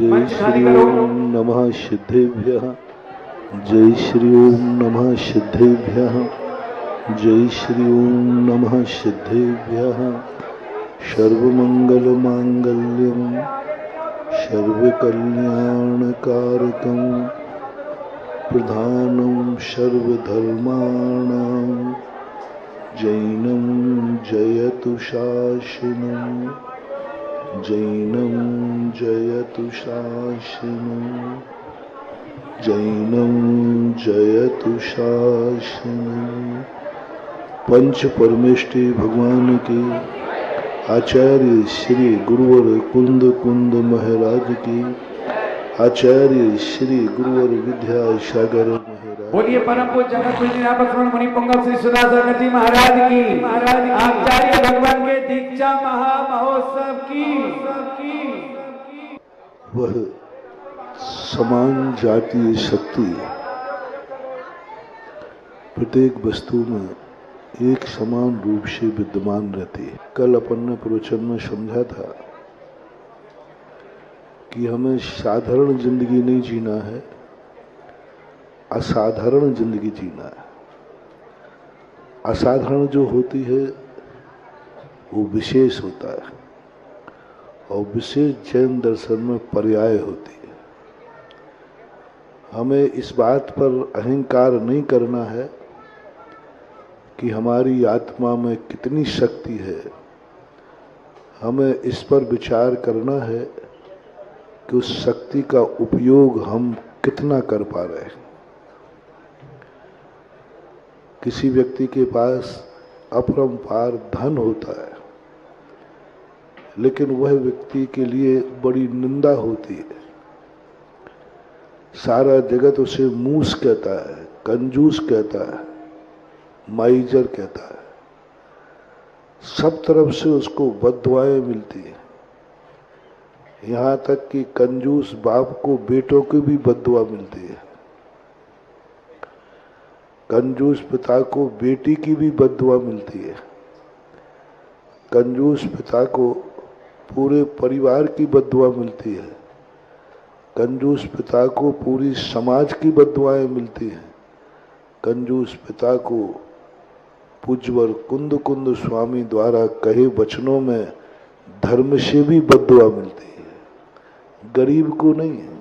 जय श्री ओम नमः सिद्धेभ्यः। जय श्री ओम नमः सिद्धेभ्यः। जय श्री ओम नमः सिद्धेभ्यः। सर्वमंगलमांगल्यं सर्वकल्याणकारकं प्रधानं सर्वधर्माणां जैनं जयतु शासनं। जैनं जयतु शासनं। जैनं जयतु शासनं। पंच परमेष्टि भगवान के आचार्य श्री गुरुवर कुंद कुंद महाराज की, आचार्य श्री गुरुवर विद्यासागर महाराज। बोलिए परम पूज्य जगत गुरु आपस्मरण मुनि पुंगव श्री सुधाकर जी महाराज की, आचार्य भगवान के दीक्षा महा महोत्सव की। वह समान जातीय शक्ति प्रत्येक वस्तु में एक समान रूप से विद्यमान रहती है। कल अपन ने प्रवचन में समझा था कि हमें साधारण जिंदगी नहीं जीना है, असाधारण जिंदगी जीना है। असाधारण जो होती है वो विशेष होता है और विशेष जैन दर्शन में पर्याय होती है। हमें इस बात पर अहंकार नहीं करना है कि हमारी आत्मा में कितनी शक्ति है। हमें इस पर विचार करना है कि उस शक्ति का उपयोग हम कितना कर पा रहे हैं। किसी व्यक्ति के पास अपरंपार धन होता है, लेकिन वह व्यक्ति के लिए बड़ी निंदा होती है। सारा जगत उसे मूस कहता है, कंजूस कहता है, माइजर कहता है। सब तरफ से उसको बद्दुआएं मिलती है। यहाँ तक कि कंजूस बाप को बेटों की भी बद्दुआ मिलती है। कंजूस पिता को बेटी की भी बद्दुआ मिलती है। कंजूस पिता को पूरे परिवार की बद्दुआ मिलती है। कंजूस पिता को पूरी समाज की बद्दुआएं मिलती हैं। कंजूस पिता को पूज्यवर कुंद कुंद स्वामी द्वारा कहे वचनों में धर्म से भी बद्दुआ मिलती है, गरीब को नहीं है।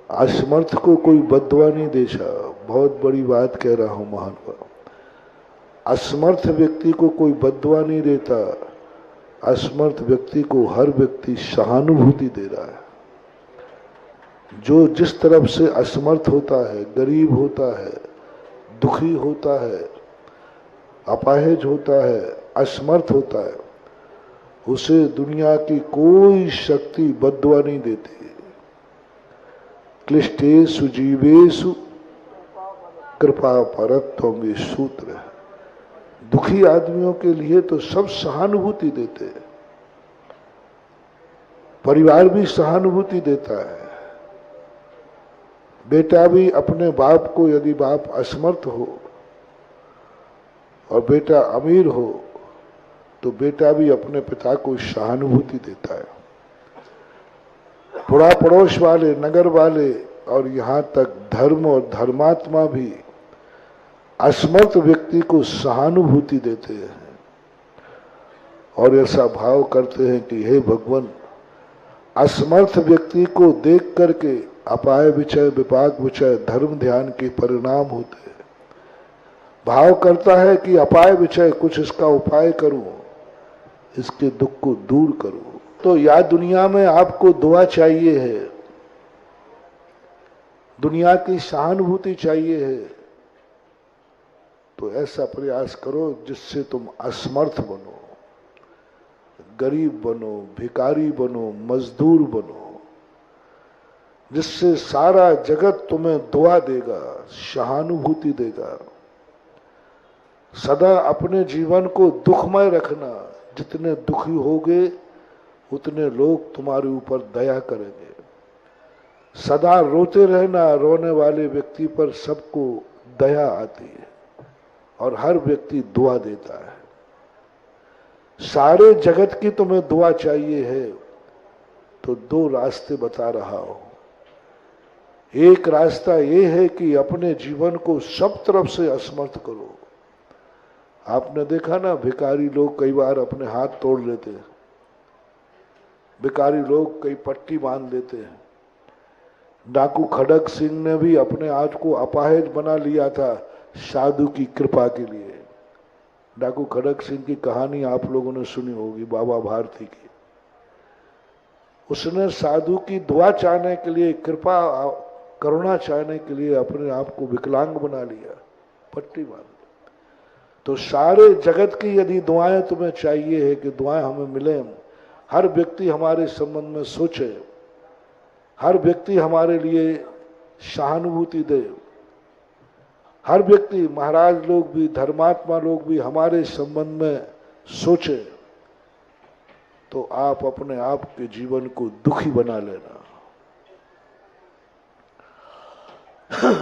असमर्थ को कोई बद्दुआ नहीं देता। बहुत बड़ी बात कह रहा हूं महानुभाव। असमर्थ व्यक्ति को कोई बद्दुआ नहीं देता। असमर्थ व्यक्ति को हर व्यक्ति सहानुभूति दे रहा है। जो जिस तरफ से असमर्थ होता है, गरीब होता है, दुखी होता है, अपाहिज होता है, असमर्थ होता है, उसे दुनिया की कोई शक्ति बद्दुआ नहीं देती। क्लिष्टेषु जीवेषु कृपा परत्व में सूत्र है। दुखी आदमियों के लिए तो सब सहानुभूति देते हैं। परिवार भी सहानुभूति देता है। बेटा भी अपने बाप को, यदि बाप असमर्थ हो और बेटा अमीर हो, तो बेटा भी अपने पिता को सहानुभूति देता है। पुरा पड़ोस वाले, नगर वाले और यहाँ तक धर्म और धर्मात्मा भी असमर्थ व्यक्ति को सहानुभूति देते हैं और ऐसा भाव करते हैं कि हे भगवान, असमर्थ व्यक्ति को देख करके अपाय विचय, विपाक विचय, धर्म ध्यान के परिणाम होते हैं। भाव करता है कि अपाय विचय, कुछ इसका उपाय करूं, इसके दुख को दूर करूं। तो या दुनिया में आपको दुआ चाहिए है, दुनिया की सहानुभूति चाहिए है, तो ऐसा प्रयास करो जिससे तुम असमर्थ बनो, गरीब बनो, भिखारी बनो, मजदूर बनो, जिससे सारा जगत तुम्हें दुआ देगा, सहानुभूति देगा। सदा अपने जीवन को दुखमय रखना। जितने दुखी होगे उतने लोग तुम्हारे ऊपर दया करेंगे। सदा रोते रहना। रोने वाले व्यक्ति पर सबको दया आती है और हर व्यक्ति दुआ देता है। सारे जगत की तुम्हें दुआ चाहिए है तो दो रास्ते बता रहा हूं। एक रास्ता ये है कि अपने जीवन को सब तरफ से असमर्थ करो। आपने देखा ना, भिखारी लोग कई बार अपने हाथ तोड़ लेते हैं, भिखारी लोग कई पट्टी बांध लेते हैं। डाकू खड़ग सिंह ने भी अपने आप को अपाहिज बना लिया था साधु की कृपा के लिए। डाकू खड़ग सिंह की कहानी आप लोगों ने सुनी होगी, बाबा भारती की। उसने साधु की दुआ चाहने के लिए, कृपा करुणा चाहने के लिए अपने आप को विकलांग बना लिया, पट्टी बांध। तो सारे जगत की यदि दुआएं तुम्हें चाहिए है कि दुआएं हमें मिले, हर व्यक्ति हमारे संबंध में सोचे, हर व्यक्ति हमारे लिए सहानुभूति दे, हर व्यक्ति, महाराज लोग भी, धर्मात्मा लोग भी हमारे संबंध में सोचे, तो आप अपने आप के जीवन को दुखी बना लेना।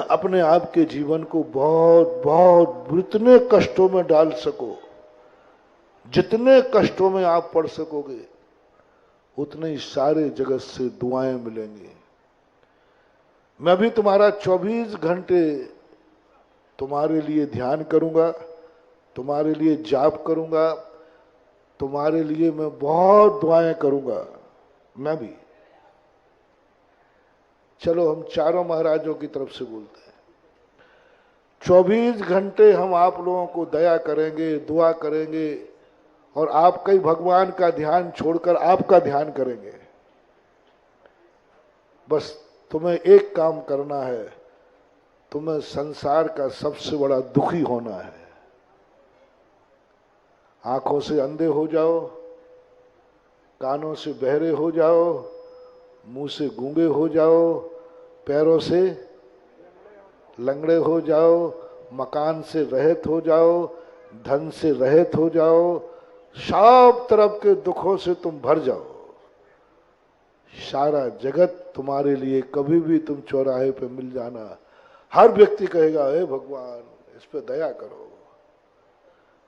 अपने आप के जीवन को बहुत बहुत जितने कष्टों में डाल सको, जितने कष्टों में आप पड़ सकोगे, उतने ही सारे जगत से दुआएं मिलेंगी। मैं भी तुम्हारा 24 घंटे तुम्हारे लिए ध्यान करूंगा, तुम्हारे लिए जाप करूंगा, तुम्हारे लिए मैं बहुत दुआएं करूंगा। मैं भी, चलो हम चारों महाराजों की तरफ से बोलते हैं, 24 घंटे हम आप लोगों को दया करेंगे, दुआ करेंगे, और आप कई भगवान का ध्यान छोड़कर आपका ध्यान करेंगे। बस तुम्हें एक काम करना है, तुम्हें संसार का सबसे बड़ा दुखी होना है। आंखों से अंधे हो जाओ, कानों से बहरे हो जाओ, मुंह से गूंगे हो जाओ, पैरों से लंगड़े हो जाओ, मकान से रहित हो जाओ, धन से रहित हो जाओ, सब तरफ के दुखों से तुम भर जाओ। सारा जगत तुम्हारे लिए, कभी भी तुम चौराहे पे मिल जाना, हर व्यक्ति कहेगा हे भगवान इस पे दया करो।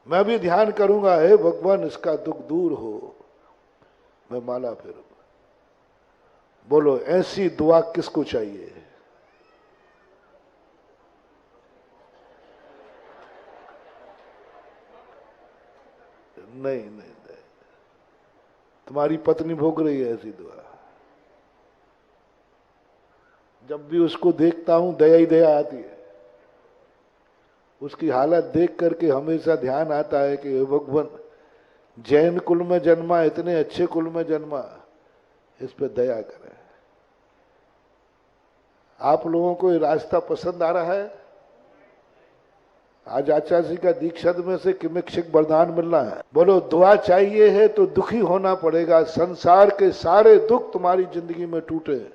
मैं भी ध्यान करूंगा, हे भगवान इसका दुख दूर हो। मैं माला फेरूंगा। बोलो ऐसी दुआ किसको चाहिए? नहीं नहीं नहीं, तुम्हारी पत्नी भोग रही है ऐसी दुआ। जब भी उसको देखता हूं दया ही दया आती है। उसकी हालत देख करके हमेशा ध्यान आता है कि हे भगवान, जैन कुल में जन्मा, इतने अच्छे कुल में जन्मा, इस पे दया करें। आप लोगों को ये रास्ता पसंद आ रहा है? आज आचार्य का दीक्षांत में से किमिक्षिक वरदान मिलना है। बोलो दुआ चाहिए है तो दुखी होना पड़ेगा, संसार के सारे दुख तुम्हारी जिंदगी में टूटे।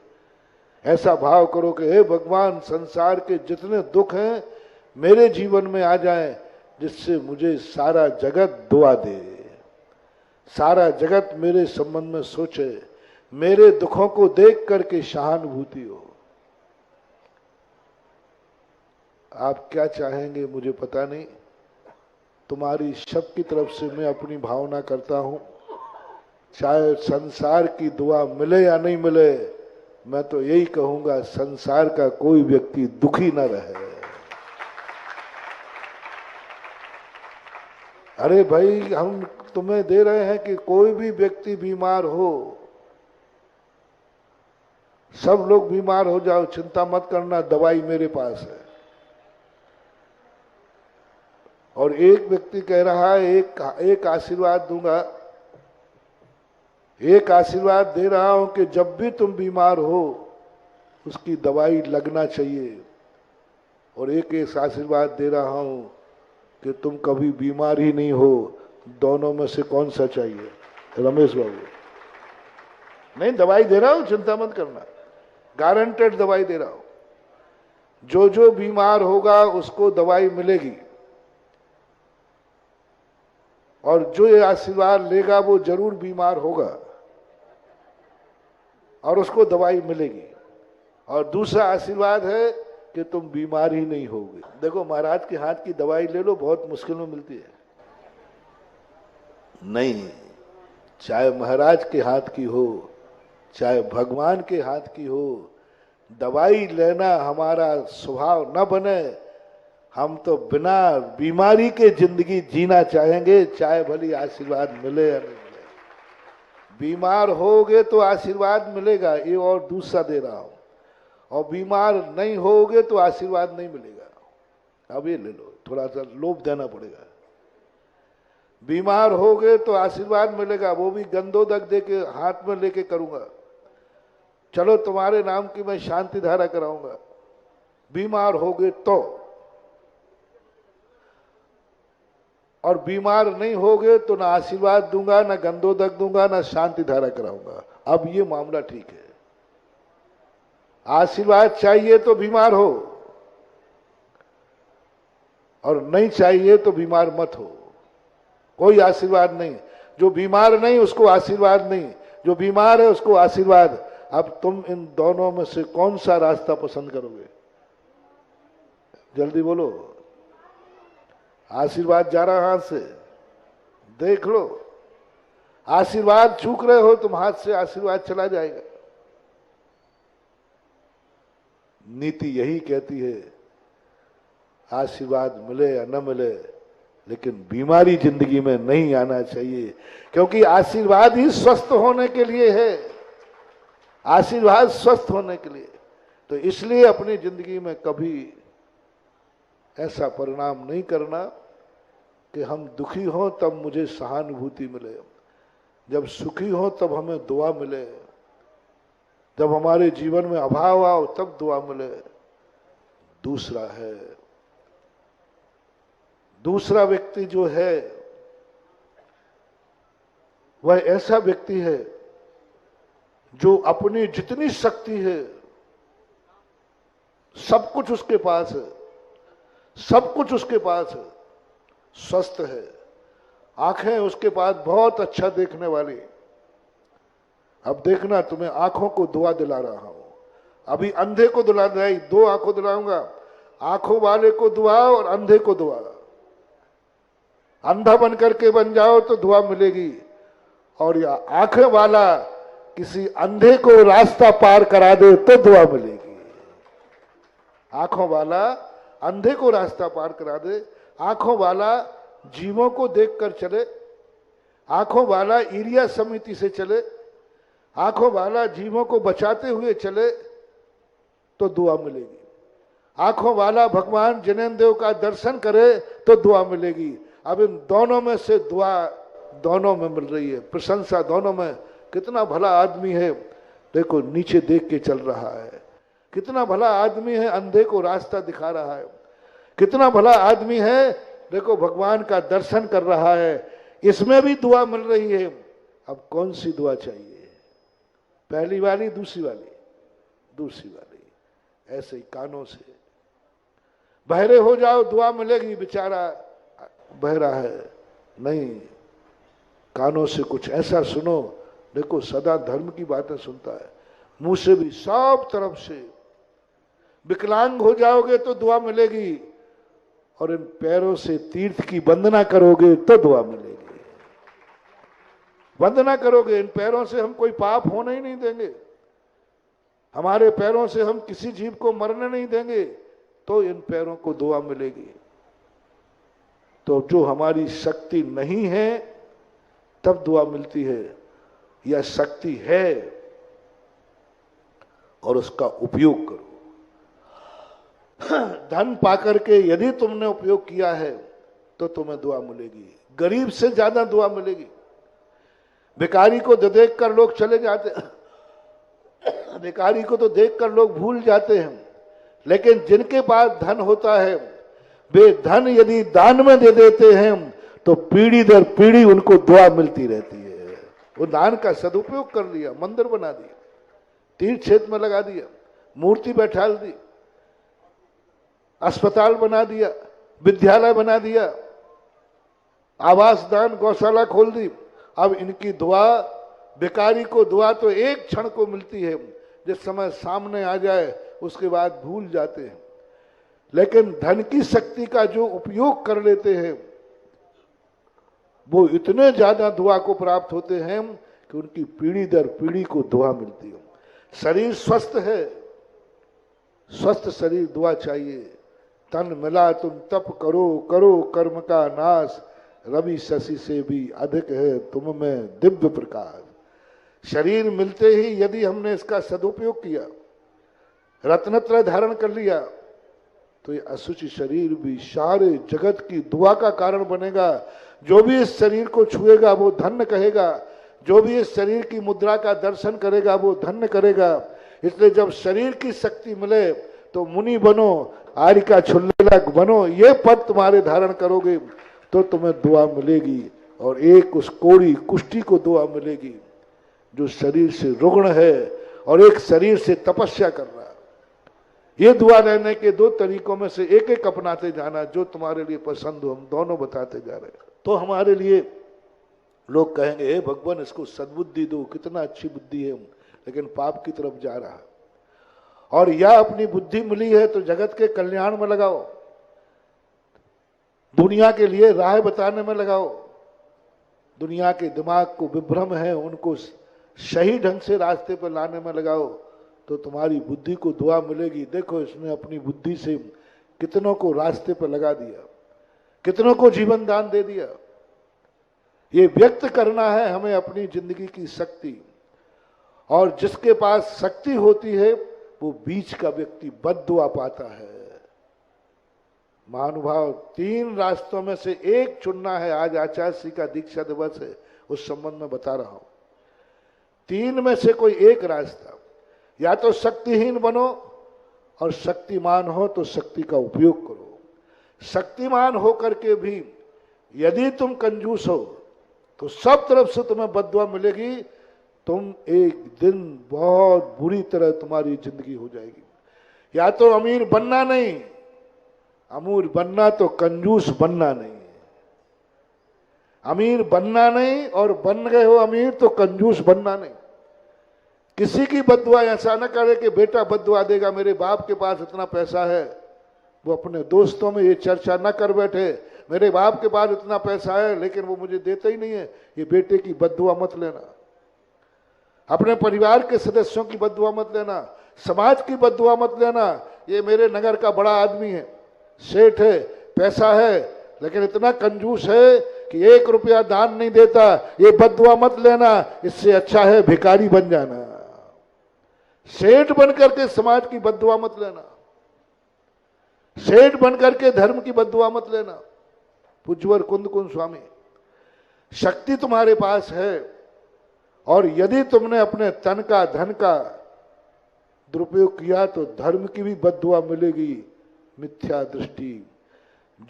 ऐसा भाव करो कि हे भगवान, संसार के जितने दुख हैं मेरे जीवन में आ जाएं, जिससे मुझे सारा जगत दुआ दे, सारा जगत मेरे संबंध में सोचे, मेरे दुखों को देख करके सहानुभूति हो। आप क्या चाहेंगे मुझे पता नहीं, तुम्हारी सबकी तरफ से मैं अपनी भावना करता हूं। चाहे संसार की दुआ मिले या नहीं मिले, मैं तो यही कहूंगा, संसार का कोई व्यक्ति दुखी न रहे। अरे भाई, हम तुम्हें दे रहे हैं कि कोई भी व्यक्ति बीमार हो, सब लोग बीमार हो जाओ, चिंता मत करना, दवाई मेरे पास है। और एक व्यक्ति कह रहा है एक आशीर्वाद दूंगा, एक आशीर्वाद दे रहा हूं कि जब भी तुम बीमार हो उसकी दवाई लगना चाहिए। और एक आशीर्वाद दे रहा हूं कि तुम कभी बीमार ही नहीं हो। दोनों में से कौन सा चाहिए? रमेश बाबू? नहीं, दवाई दे रहा हूं, चिंता मत करना, गारंटेड दवाई दे रहा हूं। जो जो बीमार होगा उसको दवाई मिलेगी, और जो ये आशीर्वाद लेगा वो जरूर बीमार होगा और उसको दवाई मिलेगी। और दूसरा आशीर्वाद है कि तुम बीमार ही नहीं होगे। देखो, महाराज के हाथ की दवाई ले लो, बहुत मुश्किल में मिलती है। नहीं, चाहे महाराज के हाथ की हो, चाहे भगवान के हाथ की हो। दवाई लेना हमारा स्वभाव न बने। हम तो बिना बीमारी के जिंदगी जीना चाहेंगे, चाहे भली आशीर्वाद मिले या नहीं मिले। बीमार होगे तो आशीर्वाद मिलेगा, ये और दूसरा दे रहा हूं। और बीमार नहीं होगे तो आशीर्वाद नहीं मिलेगा। अब ये ले लो, थोड़ा सा लोभ देना पड़ेगा। बीमार होगे तो आशीर्वाद मिलेगा, वो भी गंदोदक दे के हाथ में लेके करूंगा। चलो तुम्हारे नाम की मैं शांति धारा कराऊंगा। बीमार होगे तो, और बीमार नहीं होगे तो ना आशीर्वाद दूंगा, ना गंदोदक दूंगा, ना शांति धारा कराऊंगा। अब ये मामला ठीक है। आशीर्वाद चाहिए तो बीमार हो, और नहीं चाहिए तो बीमार मत हो। कोई आशीर्वाद नहीं। जो बीमार नहीं उसको आशीर्वाद नहीं, जो बीमार है उसको आशीर्वाद। अब तुम इन दोनों में से कौन सा रास्ता पसंद करोगे? जल्दी बोलो। आशीर्वाद जा रहा हाथ से, देख लो। आशीर्वाद चूक रहे हो तुम, हाथ से आशीर्वाद चला जाएगा। नीति यही कहती है, आशीर्वाद मिले या न मिले, लेकिन बीमारी जिंदगी में नहीं आना चाहिए। क्योंकि आशीर्वाद ही स्वस्थ होने के लिए है। आशीर्वाद स्वस्थ होने के लिए। तो इसलिए अपनी जिंदगी में कभी ऐसा परिणाम नहीं करना कि हम दुखी हों तब मुझे सहानुभूति मिले, जब सुखी हों तब हमें दुआ मिले, जब हमारे जीवन में अभाव आओ तब दुआ मिले। दूसरा व्यक्ति जो है वह ऐसा व्यक्ति है जो अपनी जितनी शक्ति है सब कुछ उसके पास है, सब कुछ उसके पास है। स्वस्थ है, आंखें उसके पास बहुत अच्छा देखने वाली। अब देखना, तुम्हें आंखों को दुआ दिला रहा हूं। अभी अंधे को दुआ दिलाई, 2 आंखों दिलाऊंगा। आंखों वाले को दुआ और अंधे को दुआ। अंधा बन करके बन जाओ तो दुआ मिलेगी, और या आंखें वाला किसी अंधे को रास्ता पार करा दे तो दुआ मिलेगी। आंखों वाला अंधे को रास्ता पार करा दे, आंखों वाला जीवों को देखकर चले, आंखों वाला ईरिया समिति से चले, आंखों वाला जीवों को बचाते हुए चले तो दुआ मिलेगी। आंखों वाला भगवान जैनेन्द्र देव का दर्शन करे तो दुआ मिलेगी। अब इन दोनों में से दुआ दोनों में मिल रही है, प्रशंसा दोनों में। कितना भला आदमी है, देखो नीचे देख के चल रहा है। कितना भला आदमी है, अंधे को रास्ता दिखा रहा है। कितना भला आदमी है, देखो भगवान का दर्शन कर रहा है। इसमें भी दुआ मिल रही है। अब कौन सी दुआ चाहिए? पहली वाली, दूसरी वाली? दूसरी वाली। ऐसे ही कानों से बहरे हो जाओ दुआ मिलेगी, बेचारा बहरा है। नहीं, कानों से कुछ ऐसा सुनो, देखो सदा धर्म की बातें सुनता है। मुंह से भी सब तरफ से। विकलांग हो जाओगे तो दुआ मिलेगी, और इन पैरों से तीर्थ की वंदना करोगे तो दुआ मिलेगी। वंदना करोगे, इन पैरों से हम कोई पाप होने ही नहीं देंगे। हमारे पैरों से हम किसी जीव को मरने नहीं देंगे, तो इन पैरों को दुआ मिलेगी। तो जो हमारी शक्ति नहीं है तब दुआ मिलती है, या शक्ति है और उसका उपयोग करो। धन पाकर के यदि तुमने उपयोग किया है तो तुम्हें दुआ मिलेगी। गरीब से ज्यादा दुआ मिलेगी। भिखारी को तो देख कर लोग चले जाते, भिखारी को तो देख कर लोग भूल जाते हैं, लेकिन जिनके पास धन होता है वे धन यदि दान में दे देते हैं तो पीढ़ी दर पीढ़ी उनको दुआ मिलती रहती है। वो दान का सदुपयोग कर लिया, मंदिर बना दिया, तीर्थ क्षेत्र में लगा दिया, मूर्ति बैठा दी, अस्पताल बना दिया, विद्यालय बना दिया, आवास दान, गौशाला खोल दी। अब इनकी दुआ, भिखारी को दुआ तो एक क्षण को मिलती है, जिस समय सामने आ जाए उसके बाद भूल जाते हैं। लेकिन धन की शक्ति का जो उपयोग कर लेते हैं वो इतने ज्यादा दुआ को प्राप्त होते हैं कि उनकी पीढ़ी दर पीढ़ी को दुआ मिलती हो। शरीर स्वस्थ है, स्वस्थ शरीर दुआ चाहिए। तन मिला तुम तप करो, करो कर्म का नाश, रवि शशि से भी अधिक है तुम में दिव्य प्रकाश। शरीर मिलते ही यदि हमने इसका सदुपयोग किया, रत्नत्रय धारण कर लिया, तो ये अशुचि शरीर भी सारे जगत की दुआ का कारण बनेगा। जो भी इस शरीर को छुएगा वो धन्य कहेगा, जो भी इस शरीर की मुद्रा का दर्शन करेगा वो धन्य करेगा। इसलिए जब शरीर की शक्ति मिले तो मुनि बनो, आर्य का छुल्लक बनो, ये पद तुम्हारे धारण करोगे तो तुम्हें दुआ मिलेगी। और एक उस कोड़ी कुष्ठी को दुआ मिलेगी जो शरीर से रुग्ण है और एक शरीर से तपस्या कर रहा है। ये दुआ लेने के दो तरीकों में से एक एक अपनाते जाना, जो तुम्हारे लिए पसंद हो। हम दोनों बताते जा रहे हैं। तो हमारे लिए लोग कहेंगे, हे भगवान इसको सद्बुद्धि दो, कितना अच्छी बुद्धि है, लेकिन पाप की तरफ जा रहा है। और या अपनी बुद्धि मिली है तो जगत के कल्याण में लगाओ, दुनिया के लिए राह बताने में लगाओ। दुनिया के दिमाग को विभ्रम है उनको सही ढंग से रास्ते पर लाने में लगाओ तो तुम्हारी बुद्धि को दुआ मिलेगी। देखो इसने अपनी बुद्धि से कितनों को रास्ते पर लगा दिया, कितनों को जीवन दान दे दिया। ये व्यक्त करना है हमें अपनी जिंदगी की शक्ति। और जिसके पास शक्ति होती है वो बीच का व्यक्ति बद्दुआ पाता है। महानुभाव, 3 रास्तों में से एक चुनना है। आज आचार्य श्री का दीक्षा दिवस है, उस संबंध में बता रहा हूं। 3 में से कोई एक रास्ता, या तो शक्तिहीन बनो और शक्तिमान हो तो शक्ति का उपयोग करो। शक्तिमान होकर के भी यदि तुम कंजूस हो तो सब तरफ से तुम्हें बद्दुआ मिलेगी। तुम एक दिन बहुत बुरी तरह तुम्हारी जिंदगी हो जाएगी। या तो अमीर बनना नहीं, अमीर बनना तो कंजूस बनना नहीं। अमीर बनना नहीं और बन गए हो अमीर तो कंजूस बनना नहीं। किसी की बद्दुआ ऐसा न करे कि बेटा बद्दुआ देगा, मेरे बाप के पास इतना पैसा है। वो अपने दोस्तों में ये चर्चा न कर बैठे, मेरे बाप के पास इतना पैसा है लेकिन वो मुझे देता ही नहीं है। ये बेटे की बद्दुआ मत लेना, अपने परिवार के सदस्यों की बद्दुआ मत लेना, समाज की बद्दुआ मत लेना। ये मेरे नगर का बड़ा आदमी है, सेठ है, पैसा है, लेकिन इतना कंजूस है कि 1 रुपया दान नहीं देता, ये बद्दुआ मत लेना। इससे अच्छा है भिखारी बन जाना। सेठ बनकर के समाज की बद्दुआ मत लेना, सेठ बनकर के धर्म की बद्दुआ मत लेना। पूज्यवर कुंद स्वामी, शक्ति तुम्हारे पास है और यदि तुमने अपने तन का धन का दुरुपयोग किया तो धर्म की भी बद्दुआ मिलेगी। मिथ्या दृष्टि,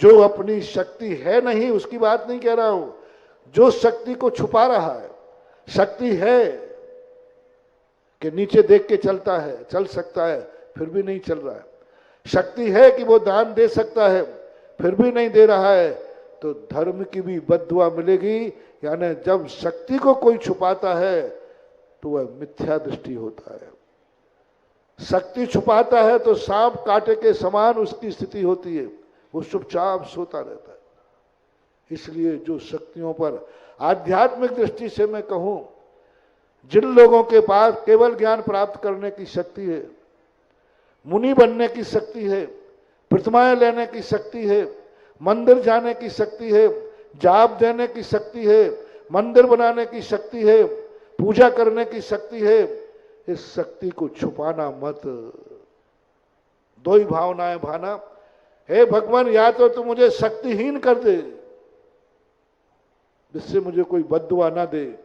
जो अपनी शक्ति है नहीं, उसकी बात नहीं कह रहा हूं, जो शक्ति को छुपा रहा है। शक्ति है कि नीचे देख के चलता है, चल सकता है, फिर भी नहीं चल रहा है। शक्ति है कि वो दान दे सकता है, फिर भी नहीं दे रहा है, तो धर्म की भी बद्दुआ मिलेगी। यानी जब शक्ति को कोई छुपाता है तो वह मिथ्या दृष्टि होता है। शक्ति छुपाता है तो सांप कांटे के समान उसकी स्थिति होती है, वो चुपचाप सोता रहता है। इसलिए जो शक्तियों पर आध्यात्मिक दृष्टि से मैं कहूं, जिन लोगों के पास केवल ज्ञान प्राप्त करने की शक्ति है, मुनि बनने की शक्ति है, प्रतिमाएं लेने की शक्ति है, मंदिर जाने की शक्ति है, जाप देने की शक्ति है, मंदिर बनाने की शक्ति है, पूजा करने की शक्ति है, इस शक्ति को छुपाना मत। 2 ही भावनाएं भाना, हे भगवान या तो तू मुझे शक्तिहीन कर दे जिससे मुझे कोई बद्दुआ ना दे,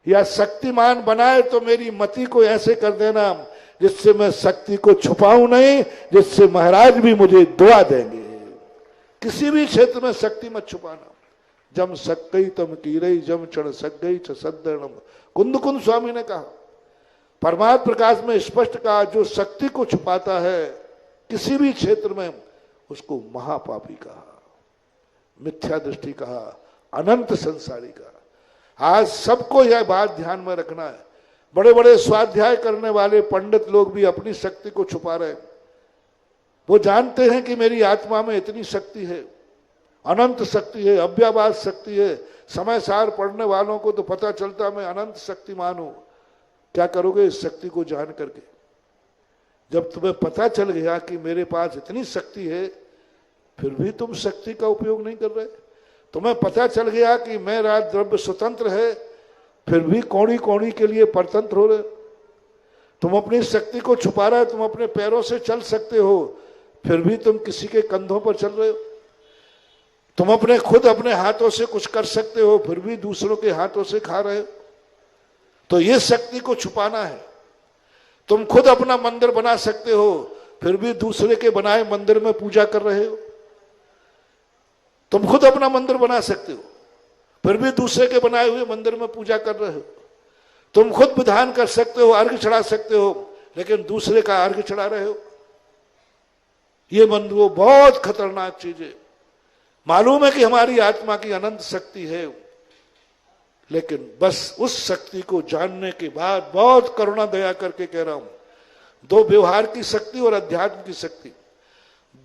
या शक्तिमान बनाए तो मेरी मति को ऐसे कर देना जिससे मैं शक्ति को छुपाऊं नहीं, जिससे महाराज भी मुझे दुआ देंगे। किसी भी क्षेत्र में शक्ति मत छुपाना। जम सक गई तम कीरई, जम चढ़ सक गई सदर्णम, कुंद स्वामी ने कहा। परमात्म प्रकाश में स्पष्ट कहा, जो शक्ति को छुपाता है किसी भी क्षेत्र में उसको महापापी कहा, मिथ्या दृष्टि कहा, अनंत संसारी कहा। आज सबको यह बात ध्यान में रखना है। बड़े बड़े स्वाध्याय करने वाले पंडित लोग भी अपनी शक्ति को छुपा रहे हैं। वो जानते हैं कि मेरी आत्मा में इतनी शक्ति है, अनंत शक्ति है, अव्याभास शक्ति है, समय सार पढ़ने वालों को तो पता चलता मैं अनंत शक्तिमान हूं। क्या करोगे इस शक्ति को जान करके? जब तुम्हें पता चल गया कि मेरे पास इतनी शक्ति है, फिर भी तुम शक्ति का उपयोग नहीं कर रहे। तुम्हें पता चल गया कि मेरा द्रव्य स्वतंत्र है, फिर भी कौड़ी कौड़ी के लिए परतंत्र हो रहे। तुम अपनी शक्ति को छुपा रहे हो। तुम अपने पैरों से चल सकते हो, फिर भी तुम किसी के कंधों पर चल रहे हो। तुम अपने हाथों से कुछ कर सकते हो, फिर भी दूसरों के हाथों से खा रहे हो। तो ये शक्ति को छुपाना है। तुम खुद अपना मंदिर बना सकते हो, फिर भी दूसरे के बनाए मंदिर में पूजा कर रहे हो। तुम खुद अपना मंदिर बना सकते हो, फिर भी दूसरे के बनाए हुए मंदिर में पूजा कर रहे हो। तुम खुद विधान कर सकते हो, अर्घ चढ़ा सकते हो, लेकिन दूसरे का अर्घ चढ़ा रहे हो। ये बंधुओं बहुत खतरनाक चीज है। मालूम है कि हमारी आत्मा की अनंत शक्ति है, लेकिन बस उस शक्ति को जानने के बाद बहुत करुणा दया करके कह रहा हूं, दो व्यवहार की शक्ति और अध्यात्म की शक्ति,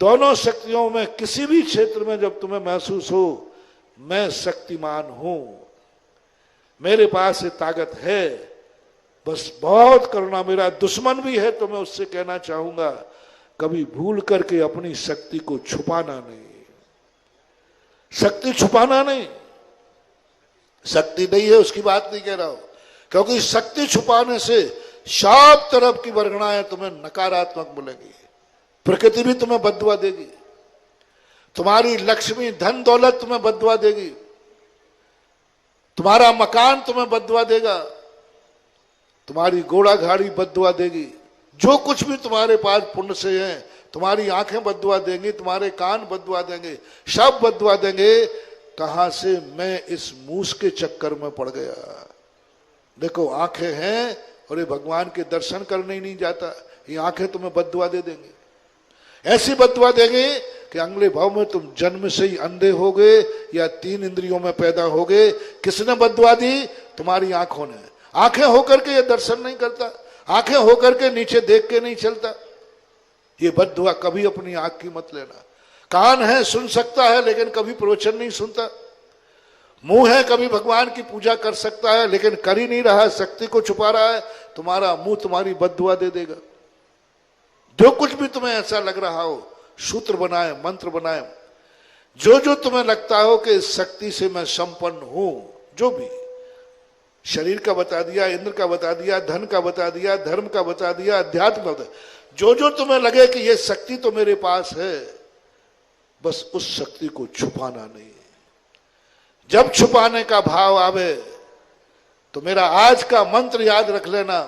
दोनों शक्तियों में किसी भी क्षेत्र में जब तुम्हें महसूस हो मैं शक्तिमान हूं, मेरे पास ये ताकत है, बस बहुत करुणा, मेरा दुश्मन भी है तो मैं उससे कहना चाहूंगा कभी भूल करके अपनी शक्ति को छुपाना नहीं। शक्ति छुपाना नहीं। शक्ति नहीं है उसकी बात नहीं कह रहा हूं, क्योंकि शक्ति छुपाने से सब तरफ की वर्गणाएं तुम्हें नकारात्मक मिलेंगी। प्रकृति भी तुम्हें बद्दुआ देगी, तुम्हारी लक्ष्मी धन दौलत तुम्हें बद्दुआ देगी, तुम्हारा मकान तुम्हें बद्दुआ देगा, तुम्हारी घोड़ा गाड़ी बद्दुआ देगी, जो कुछ भी तुम्हारे पास पुण्य से है, तुम्हारी आंखें बद्दुआ देंगी, तुम्हारे कान बद्दुआ देंगे, सब बद्दुआ देंगे। कहां से मैं इस मूस के चक्कर में पड़ गया। देखो आंखें हैं और ये भगवान के दर्शन करने ही नहीं जाता, ये आंखें तुम्हें बद्दुआ दे देंगे। ऐसी बद्दुआ देंगे कि अगले भाव में तुम जन्म से ही अंधे हो गए या 3 इंद्रियों में पैदा हो गए। किसने बद्दुआ दी? तुम्हारी आंखों ने। आंखें होकर के ये दर्शन नहीं करता, आंखें होकर के नीचे देख के नहीं चलता। ये बद्दुआ कभी अपनी आंख की मत लेना। कान है सुन सकता है, लेकिन कभी प्रवचन नहीं सुनता। मुंह है कभी भगवान की पूजा कर सकता है, लेकिन कर ही नहीं रहा, शक्ति को छुपा रहा है। तुम्हारा मुंह तुम्हारी बद्दुआ दे देगा। जो कुछ भी तुम्हें ऐसा लग रहा हो, सूत्र बनाए, मंत्र बनाए, जो जो तुम्हें लगता हो कि इस शक्ति से मैं संपन्न हूं, जो भी शरीर का बता दिया, इंद्र का बता दिया, धन का बता दिया, धर्म का बता दिया, अध्यात्म का बता दिया, जो जो तुम्हें लगे कि ये शक्ति तो मेरे पास है, बस उस शक्ति को छुपाना नहीं। जब छुपाने का भाव आवे तो मेरा आज का मंत्र याद रख लेना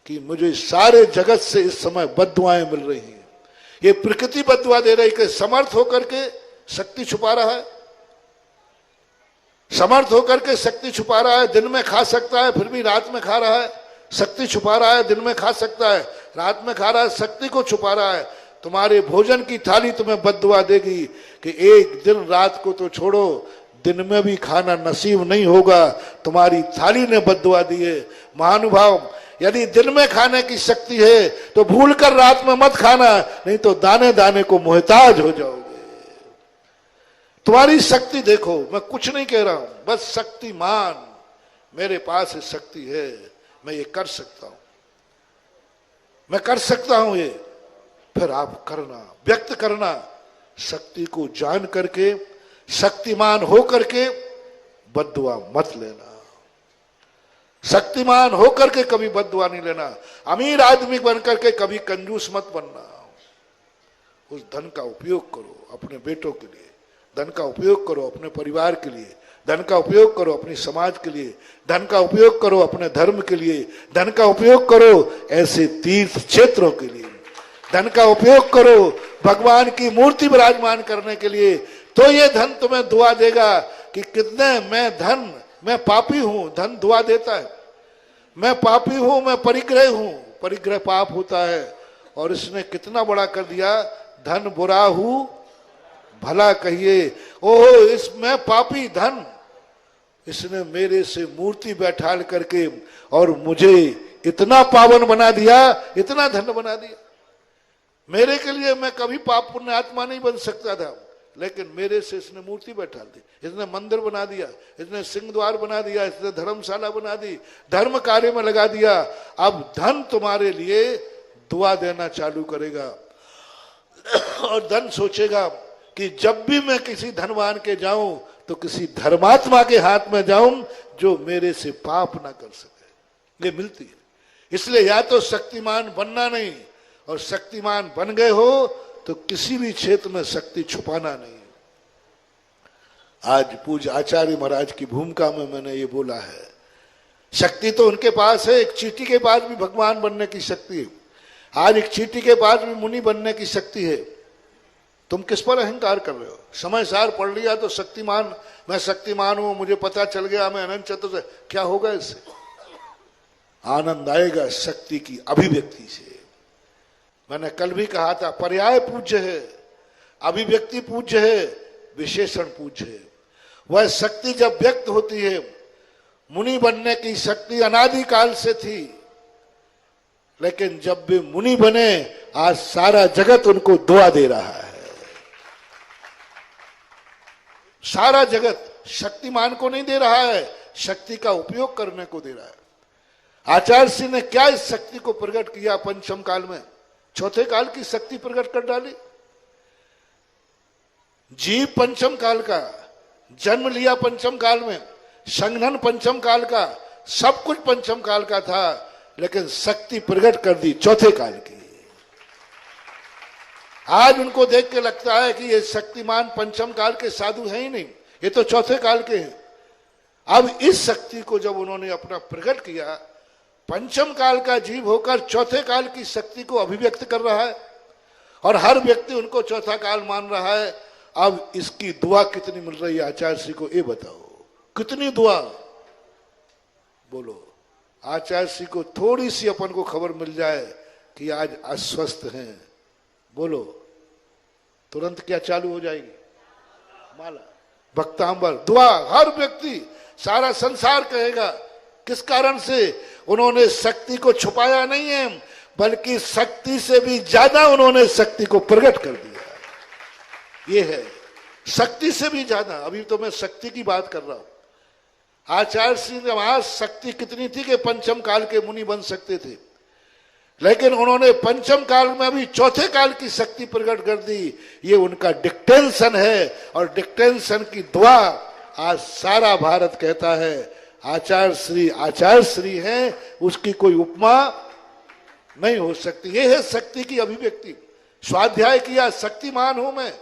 कि मुझे सारे जगत से इस समय बद्दुआएं मिल रही हैं। ये प्रकृति बद्दुआ दे रही कि समर्थ होकर के शक्ति छुपा रहा है, समर्थ होकर के शक्ति छुपा रहा है। दिन में खा सकता है, फिर भी रात में खा रहा है। शक्ति छुपा रहा है, दिन में खा सकता है, रात में खा रहा है, शक्ति को छुपा रहा है। तुम्हारे भोजन की थाली तुम्हें बद्दुआ देगी कि एक दिन रात को तो छोड़ो, दिन में भी खाना नसीब नहीं होगा, तुम्हारी थाली ने बद्दुआ दी है। महानुभाव, यदि दिन में खाने की शक्ति है तो भूलकर रात में मत खाना, नहीं तो दाने दाने को मोहताज हो जाओगे। तुम्हारी शक्ति देखो, मैं कुछ नहीं कह रहा हूं, बस शक्तिमान मेरे पास शक्ति है, मैं ये कर सकता हूं, मैं कर सकता हूं ये। फिर आप करना, व्यक्त करना, शक्ति को जान करके, शक्तिमान हो करके बद्दुआ मत लेना। शक्तिमान होकर के कभी बद्दुआ नहीं लेना। अमीर आदमी बनकर के कभी कंजूस मत बनना। उस धन का उपयोग करो अपने बेटों के लिए, धन का उपयोग करो अपने परिवार के लिए, धन का उपयोग करो अपनी समाज के लिए, धन का उपयोग करो अपने धर्म के लिए, धन का उपयोग करो ऐसे तीर्थ क्षेत्रों के लिए, धन का उपयोग करो भगवान की मूर्ति विराजमान करने के लिए। तो ये धन तुम्हें दुआ देगा कि कितने मैं पापी हूं, धन दुआ देता है। मैं पापी हूं, मैं परिग्रह हूं, परिग्रह पाप होता है। और इसने कितना बड़ा कर दिया, धन बुरा हूं भला कहिए। ओहो, मैं पापी धन, इसने मेरे से मूर्ति बैठाल करके और मुझे इतना पावन बना दिया, इतना धन बना दिया। मेरे के लिए मैं कभी पाप पुण्य आत्मा नहीं बन सकता था, लेकिन मेरे से इसने मूर्ति बैठा दी, इसने मंदिर बना दिया, इसने सिंह द्वार बना दिया, इसने धर्मशाला बना दी, धर्म कार्य में लगा दिया। अब धन तुम्हारे लिए दुआ देना चालू करेगा और धन सोचेगा कि जब भी मैं किसी धनवान के जाऊं तो किसी धर्मात्मा के हाथ में जाऊं जो मेरे से पाप ना कर सके। ये मिलती है। इसलिए या तो शक्तिमान बनना नहीं, और शक्तिमान बन गए हो तो किसी भी क्षेत्र में शक्ति छुपाना नहीं। आज पूज्य आचार्य महाराज की भूमिका में मैंने ये बोला है, शक्ति तो उनके पास है, एक चींटी के पास भी भगवान बनने की शक्ति है, आज एक चींटी के पास भी मुनि बनने की शक्ति है। तुम किस पर अहंकार कर रहे हो? समय सार पढ़ लिया तो शक्तिमान, मैं शक्तिमान हूं, मुझे पता चल गया मैं अनंत चतुर, क्या होगा इससे? आनंद आएगा शक्ति की अभिव्यक्ति से। मैंने कल भी कहा था, पर्याय पूज्य है, अभिव्यक्ति पूज्य है, विशेषण पूज्य है। वह शक्ति जब व्यक्त होती है, मुनि बनने की शक्ति अनादिकाल से थी, लेकिन जब भी मुनि बने आज सारा जगत उनको दुआ दे रहा है। सारा जगत शक्तिमान को नहीं दे रहा है, शक्ति का उपयोग करने को दे रहा है। आचार्य श्री ने क्या इस शक्ति को प्रकट किया? पंचम काल में चौथे काल की शक्ति प्रकट कर डाली। जीव पंचम काल का, जन्म लिया पंचम काल में, संघनन पंचम काल का, सब कुछ पंचम काल का था, लेकिन शक्ति प्रकट कर दी चौथे काल की। आज उनको देख के लगता है कि ये शक्तिमान पंचम काल के साधु हैं ही नहीं, ये तो चौथे काल के हैं। अब इस शक्ति को जब उन्होंने अपना प्रकट किया, पंचम काल का जीव होकर चौथे काल की शक्ति को अभिव्यक्त कर रहा है, और हर व्यक्ति उनको चौथा काल मान रहा है। अब इसकी दुआ कितनी मिल रही है आचार्य श्री को, ये बताओ, कितनी दुआ? बोलो, आचार्य श्री को थोड़ी सी अपन को खबर मिल जाए कि आज अस्वस्थ हैं, बोलो, तुरंत क्या चालू हो जाएगी? माला, भक्तांबर, दुआ। हर व्यक्ति, सारा संसार कहेगा। किस कारण से? उन्होंने शक्ति को छुपाया नहीं है, बल्कि शक्ति से भी ज्यादा उन्होंने शक्ति को प्रकट कर दिया। ये है शक्ति से भी ज्यादा। अभी तो मैं शक्ति की बात कर रहा हूं। आचार्य श्री के पास शक्ति कितनी थी कि पंचम काल के मुनि बन सकते थे, लेकिन उन्होंने पंचम काल में भी चौथे काल की शक्ति प्रकट कर दी। ये उनका डिक्टेंशन है, और डिक्टेंशन की दुआ आज सारा भारत कहता है आचार्य श्री हैं, उसकी कोई उपमा नहीं हो सकती। ये है शक्ति की अभिव्यक्ति। स्वाध्याय किया, शक्तिमान हूं मैं,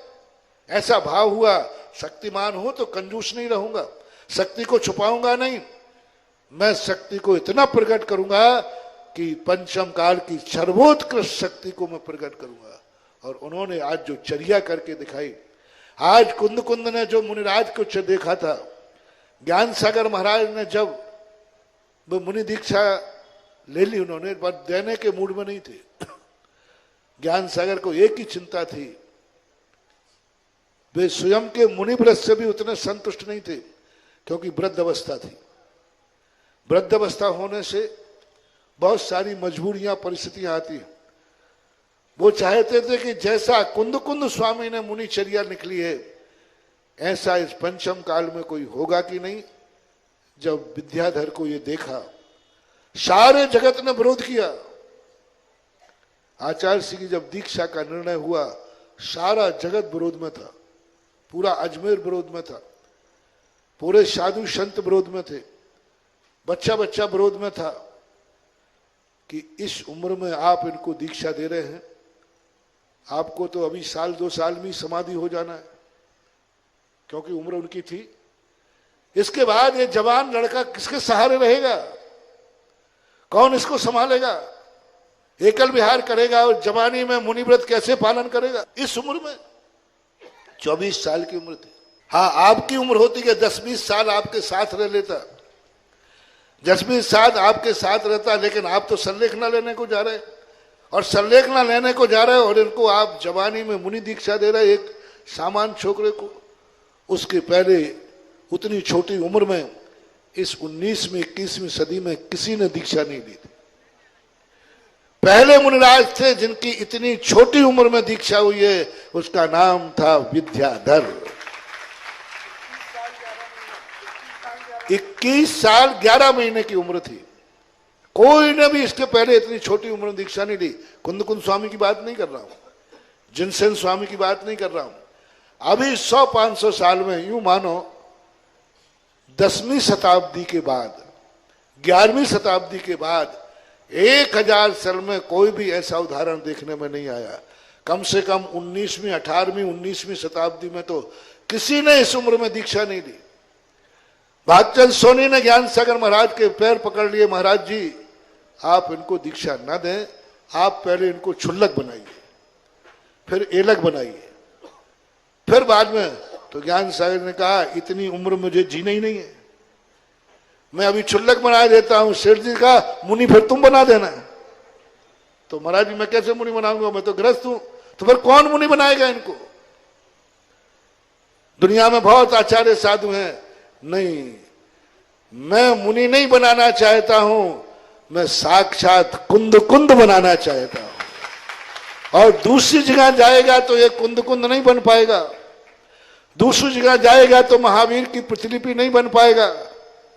ऐसा भाव हुआ, शक्तिमान हूं तो कंजूस नहीं रहूंगा, शक्ति को छुपाऊंगा नहीं, मैं शक्ति को इतना प्रकट करूंगा कि पंचम काल की सर्वोत्कृष्ट शक्ति को मैं प्रकट करूंगा। और उन्होंने आज जो चर्या करके दिखाई, आज कुंद ने जो मुनिराज को देखा था, ज्ञान सागर महाराज ने जब वो मुनि दीक्षा ले ली, उन्होंने बस देने के मूड में नहीं थे। ज्ञान सागर को एक ही चिंता थी, वे स्वयं के मुनि व्रत से भी उतने संतुष्ट नहीं थे, क्योंकि वृद्ध अवस्था थी। वृद्ध अवस्था होने से बहुत सारी मजबूरियां, परिस्थितियां आती हैं। वो चाहते थे कि जैसा कुंद स्वामी ने मुनिचर्या निकली है, ऐसा इस पंचम काल में कोई होगा कि नहीं। जब विद्याधर को ये देखा, सारे जगत ने विरोध किया। आचार्य श्री की जब दीक्षा का निर्णय हुआ, सारा जगत विरोध में था, पूरा अजमेर विरोध में था, पूरे साधु संत विरोध में थे, बच्चा विरोध में था कि इस उम्र में आप इनको दीक्षा दे रहे हैं, आपको तो अभी साल 2 साल में समाधि हो जाना है, क्योंकि उम्र उनकी थी। इसके बाद ये जवान लड़का किसके सहारे रहेगा? कौन इसको संभालेगा? एकल विहार करेगा और जवानी में मुनिव्रत कैसे पालन करेगा? इस उम्र में 24 साल की उम्र थी। हाँ, आपकी उम्र होती कि 10-20 साल आपके साथ रह लेता, 10-20 साल आपके साथ रहता, लेकिन आप तो संलेखना लेने को जा रहे, और संलेखना लेने को जा रहे और इनको आप जवानी में मुनि दीक्षा दे रहे एक सामान्य छोकरे को। उसके पहले उतनी छोटी उम्र में इस 19वीं 21वीं सदी में किसी ने दीक्षा नहीं दी थी। पहले मुनिराज थे जिनकी इतनी छोटी उम्र में दीक्षा हुई है, उसका नाम था विद्याधर। 21 साल 11 महीने की उम्र थी। कोई ने भी इसके पहले इतनी छोटी उम्र में दीक्षा नहीं ली। कुंद कुंद स्वामी की बात नहीं कर रहा हूं, जिनसेन स्वामी की बात नहीं कर रहा हूं। अभी 100-500 साल में, यूं मानो 10वीं शताब्दी के बाद, 11वीं शताब्दी के बाद 1000 साल में कोई भी ऐसा उदाहरण देखने में नहीं आया। कम से कम 19वीं 18वीं 19वीं शताब्दी में तो किसी ने इस उम्र में दीक्षा नहीं ली। भागचंद सोनी ने ज्ञान सागर महाराज के पैर पकड़ लिए, महाराज जी आप इनको दीक्षा न दें, आप पहले इनको क्षुल्लक बनाइए, फिर एलक बनाइए, फिर बाद में। तो ज्ञान सागर ने कहा इतनी उम्र मुझे जीना ही नहीं है, मैं अभी क्षुल्लक बना देता हूं। सेठ जी का मुनि फिर तुम बना देना। तो महाराज जी मैं कैसे मुनि बनाऊंगा, मैं तो गृहस्थ हूं। तो फिर कौन मुनि बनाएगा इनको? दुनिया में बहुत आचार्य साधु हैं। नहीं, मैं मुनि नहीं बनाना चाहता हूं, मैं साक्षात कुंद कुंद बनाना चाहता हूं। और दूसरी जगह जाएगा तो ये कुंद कुंद नहीं बन पाएगा, दूसरी जगह जाएगा तो महावीर की प्रतिलिपि नहीं बन पाएगा,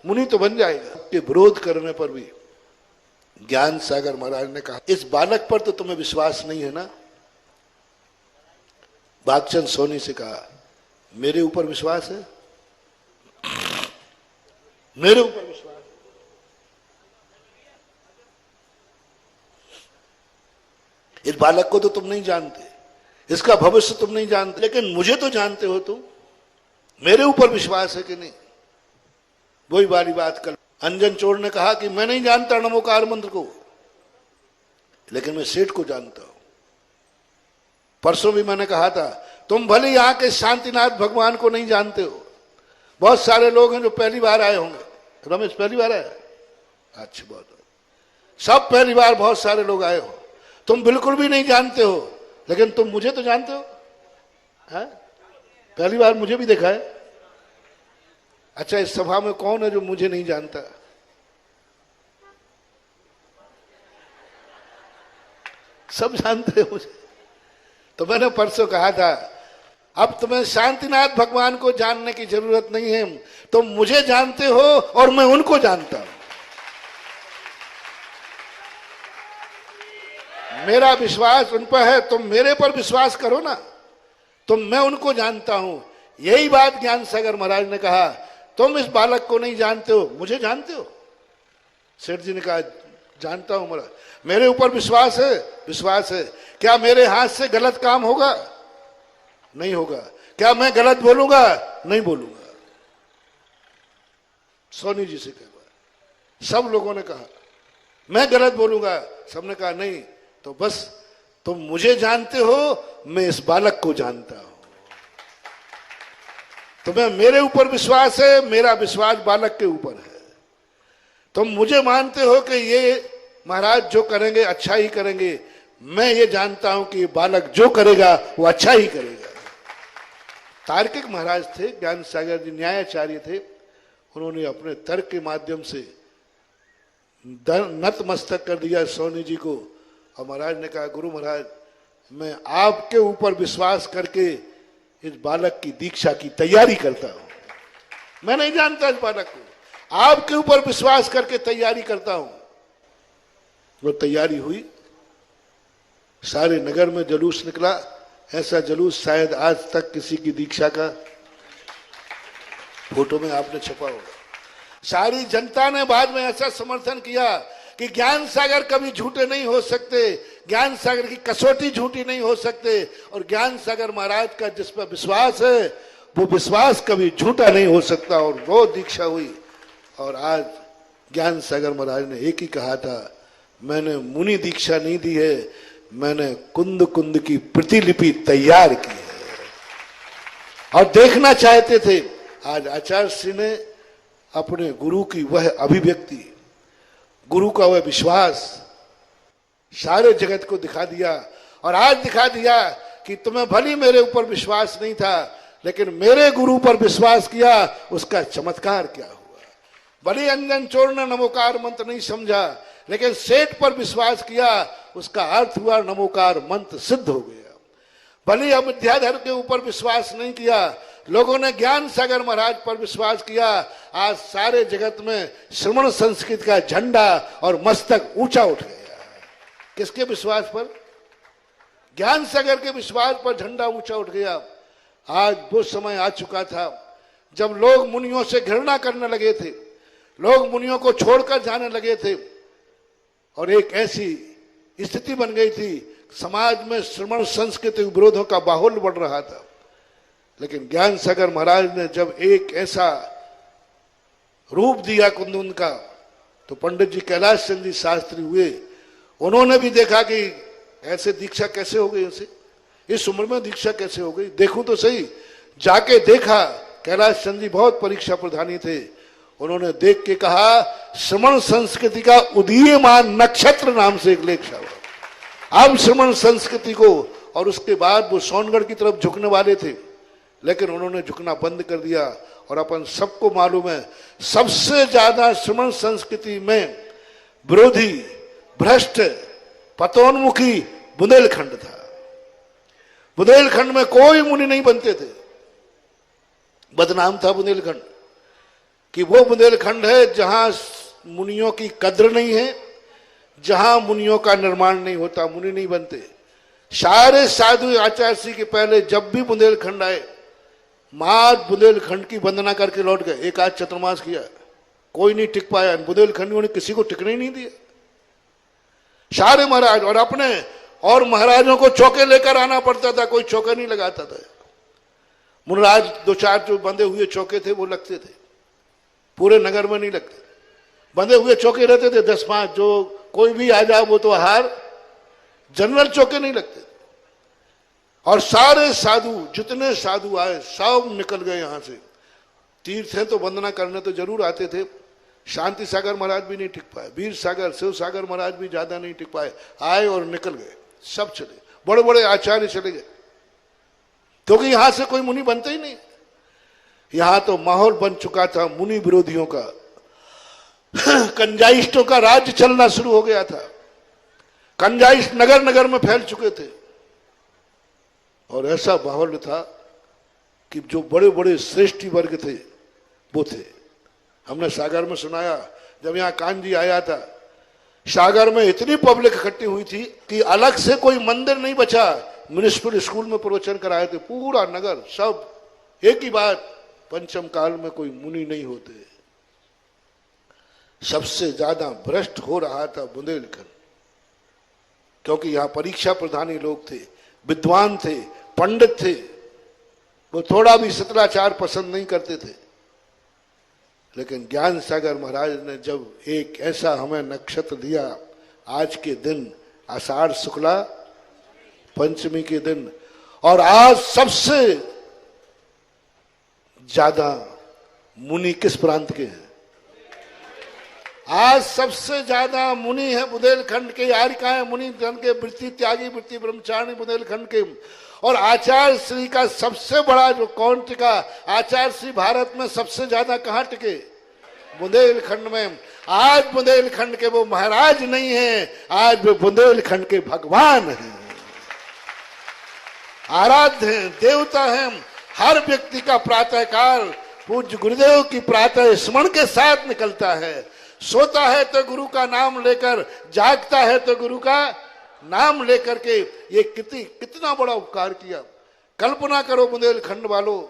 मुनि तो बन जाएगा। के विरोध करने पर भी ज्ञान सागर महाराज ने कहा इस बालक पर तो तुम्हें विश्वास नहीं है ना। भागचंद सोनी से कहा मेरे ऊपर विश्वास है, मेरे ऊपर विश्वास। इस बालक को तो तुम नहीं जानते, इसका भविष्य तुम नहीं जानते, लेकिन मुझे तो जानते हो तुम। मेरे ऊपर विश्वास है कि नहीं? वही वाली बात कल अंजन चोर ने कहा कि मैं नहीं जानता नमोकार मंत्र को, लेकिन मैं सेठ को जानता हूं। परसों भी मैंने कहा था तुम भले यहां के शांतिनाथ भगवान को नहीं जानते हो। बहुत सारे लोग हैं जो पहली बार आए होंगे। रमेश पहली बार आया? अच्छा, बहुत सब पहली बार बहुत सारे लोग आए हो। तुम बिल्कुल भी नहीं जानते हो, लेकिन तुम मुझे तो जानते हो। है? पहली बार मुझे भी देखा है। अच्छा, इस सभा में कौन है जो मुझे नहीं जानता? सब जानते हैं मुझे। तो मैंने परसों कहा था अब तुम्हें शांतिनाथ भगवान को जानने की जरूरत नहीं है, तुम मुझे जानते हो और मैं उनको जानता हूं। मेरा विश्वास उन पर है, तुम मेरे पर विश्वास करो ना। तुम मैं उनको जानता हूं। यही बात ज्ञान सागर महाराज ने कहा तुम इस बालक को नहीं जानते हो, मुझे जानते हो। सेठ जी ने कहा जानता हूं महाराज, मेरे ऊपर विश्वास है, विश्वास है। क्या मेरे हाथ से गलत काम होगा? नहीं होगा। क्या मैं गलत बोलूंगा? नहीं बोलूंगा। सोनी जी से कहा, सब लोगों ने कहा मैं गलत बोलूंगा, सबने कहा नहीं। तो बस तुम मुझे जानते हो, मैं इस बालक को जानता हूं। तुम्हें मेरे ऊपर विश्वास है, मेरा विश्वास बालक के ऊपर है। तुम मुझे मानते हो कि ये महाराज जो करेंगे अच्छा ही करेंगे, मैं ये जानता हूं कि ये बालक जो करेगा वो अच्छा ही करेगा। तार्किक महाराज थे ज्ञान सागर जी, न्यायाचार्य थे। उन्होंने अपने तर्क के माध्यम से नतमस्तक कर दिया सोनी जी को। और महाराज ने कहा गुरु महाराज मैं आपके ऊपर विश्वास करके इस बालक की दीक्षा की तैयारी करता हूं। मैं नहीं जानता इस बालक को, आपके ऊपर विश्वास करके तैयारी करता हूं। वो तैयारी हुई, सारे नगर में जुलूस निकला। ऐसा जुलूस शायद आज तक किसी की दीक्षा का फोटो में आपने छपा होगा। सारी जनता ने बाद में ऐसा समर्थन किया कि ज्ञान सागर कभी झूठे नहीं हो सकते, ज्ञान सागर की कसौटी झूठी नहीं हो सकते, और ज्ञान सागर महाराज का जिस पर विश्वास है वो विश्वास कभी झूठा नहीं हो सकता। और वो दीक्षा हुई। और आज ज्ञान सागर महाराज ने एक ही कहा था मैंने मुनि दीक्षा नहीं दी है, मैंने कुंद कुंद की प्रतिलिपि तैयार की है। और देखना चाहते थे। आज आचार्य श्री ने अपने गुरु की वह अभिव्यक्ति, गुरु का वह विश्वास सारे जगत को दिखा दिया। और आज दिखा दिया कि तुम्हें भली मेरे ऊपर विश्वास नहीं था, लेकिन मेरे गुरु पर विश्वास किया, उसका चमत्कार क्या हुआ। भले अंजन चोर ने नमोकार मंत्र नहीं समझा, लेकिन सेठ पर विश्वास किया, उसका अर्थ हुआ नमोकार मंत्र सिद्ध हो गया। भले अब विद्याधर के ऊपर विश्वास नहीं किया, लोगों ने ज्ञान सागर महाराज पर विश्वास किया। आज सारे जगत में श्रमण संस्कृत का झंडा और मस्तक ऊंचा उठ गया। किसके विश्वास पर? ज्ञान सागर के विश्वास पर झंडा ऊंचा उठ गया। आज वो समय आ चुका था जब लोग मुनियों से घृणा करने लगे थे, लोग मुनियों को छोड़कर जाने लगे थे, और एक ऐसी स्थिति बन गई थी, समाज में श्रमण संस्कृति विरोधों का बाहुल्य बढ़ रहा था। लेकिन ज्ञान सागर महाराज ने जब एक ऐसा रूप दिया कुंदन का, तो पंडित जी कैलाश चंद जी शास्त्री हुए, उन्होंने भी देखा कि ऐसे दीक्षा कैसे हो गई, ऐसे इस उम्र में दीक्षा कैसे हो गई, देखूं तो सही। जाके देखा, कैलाश चंद जी बहुत परीक्षा प्रधानी थे, उन्होंने देख के कहा श्रमण संस्कृति का उदीयमान नक्षत्र नाम से एक लेख छापा। अब श्रमण संस्कृति को, और उसके बाद वो सोनगढ़ की तरफ झुकने वाले थे, लेकिन उन्होंने झुकना बंद कर दिया। और अपन सबको मालूम है, सबसे ज्यादा श्रमण संस्कृति में विरोधी, भ्रष्ट, पतोन्मुखी बुंदेलखंड था। बुंदेलखंड में कोई मुनि नहीं बनते थे, बदनाम था बुंदेलखंड कि वो बुंदेलखंड है जहां मुनियों की कद्र नहीं है, जहां मुनियों का निर्माण नहीं होता, मुनि नहीं बनते। सारे साधु आचार्य के पहले जब भी बुंदेलखंड आए, मात बुंदेलखंड की वंदना करके लौट गए। एक आज चतुर्मास किया, कोई नहीं टिक पाया, बुंदेलखंडियों ने किसी को टिकने ही नहीं दिया। सारे महाराज और अपने और महाराजों को चौके लेकर आना पड़ता था, कोई चौके नहीं लगाता था। मुनराज 2-4 जो बंधे हुए चौके थे वो लगते थे, पूरे नगर में नहीं लगते। बंधे हुए चौके रहते थे 10-5, जो कोई भी आ जाए वो तो हार, जनरल चौके नहीं लगते। और सारे साधु, जितने साधु आए सब निकल गए यहां से। तीर्थ है तो वंदना करने तो जरूर आते थे। शांति सागर महाराज भी नहीं टिक पाए, वीर सागर, शिव सागर महाराज भी ज्यादा नहीं टिक पाए, आए और निकल गए, सब चले। बड़े बड़े आचार्य चले गए, क्योंकि यहां से कोई मुनि बनते ही नहीं। यहां तो माहौल बन चुका था मुनि विरोधियों का, कंजाइस्टों का राज्य चलना शुरू हो गया था। कंजाइस्ट नगर नगर में फैल चुके थे, और ऐसा माहौल था कि जो बड़े बड़े श्रेष्ठी वर्ग थे वो थे। हमने सागर में सुनाया, जब यहाँ कान जी आया था, सागर में इतनी पब्लिक इकट्ठी हुई थी कि अलग से कोई मंदिर नहीं बचा। म्युनिसिपल स्कूल में प्रवचन कराए थे, पूरा नगर सब एक ही बात, पंचम काल में कोई मुनि नहीं होते। सबसे ज्यादा भ्रष्ट हो रहा था बुंदेलखंड, क्योंकि यहाँ परीक्षा प्रधानी लोग थे, विद्वान थे, पंडित थे, वो थोड़ा भी शिष्टाचार पसंद नहीं करते थे। लेकिन ज्ञान सागर महाराज ने जब एक ऐसा हमें नक्षत्र दिया, आज के दिन आषाढ़ शुक्ला पंचमी के दिन, और आज सबसे ज्यादा मुनि किस प्रांत के हैं? आज सबसे ज्यादा मुनि है बुंदेलखंड के, यारिकाएं मुनि जन के, वृत्ति त्यागी, वृत्ति ब्रह्मचारी बुंदेलखंड के। और आचार्य श्री का सबसे बड़ा जो कौन टिका, आचार्य श्री भारत में सबसे ज्यादा कहां टिके? बुंदेलखंड में। आज बुंदेलखंड के वो महाराज नहीं है, आज वो बुंदेलखंड के भगवान हैं, आराध्य हैं, देवता हैं। हर व्यक्ति का प्रातःकाल पूज्य गुरुदेव की प्रातः स्मरण के साथ निकलता है। सोता है तो गुरु का नाम लेकर, जागता है तो गुरु का नाम लेकर के। ये कितना बड़ा उपकार किया। कल्पना करो बुंदेलखंड वालों,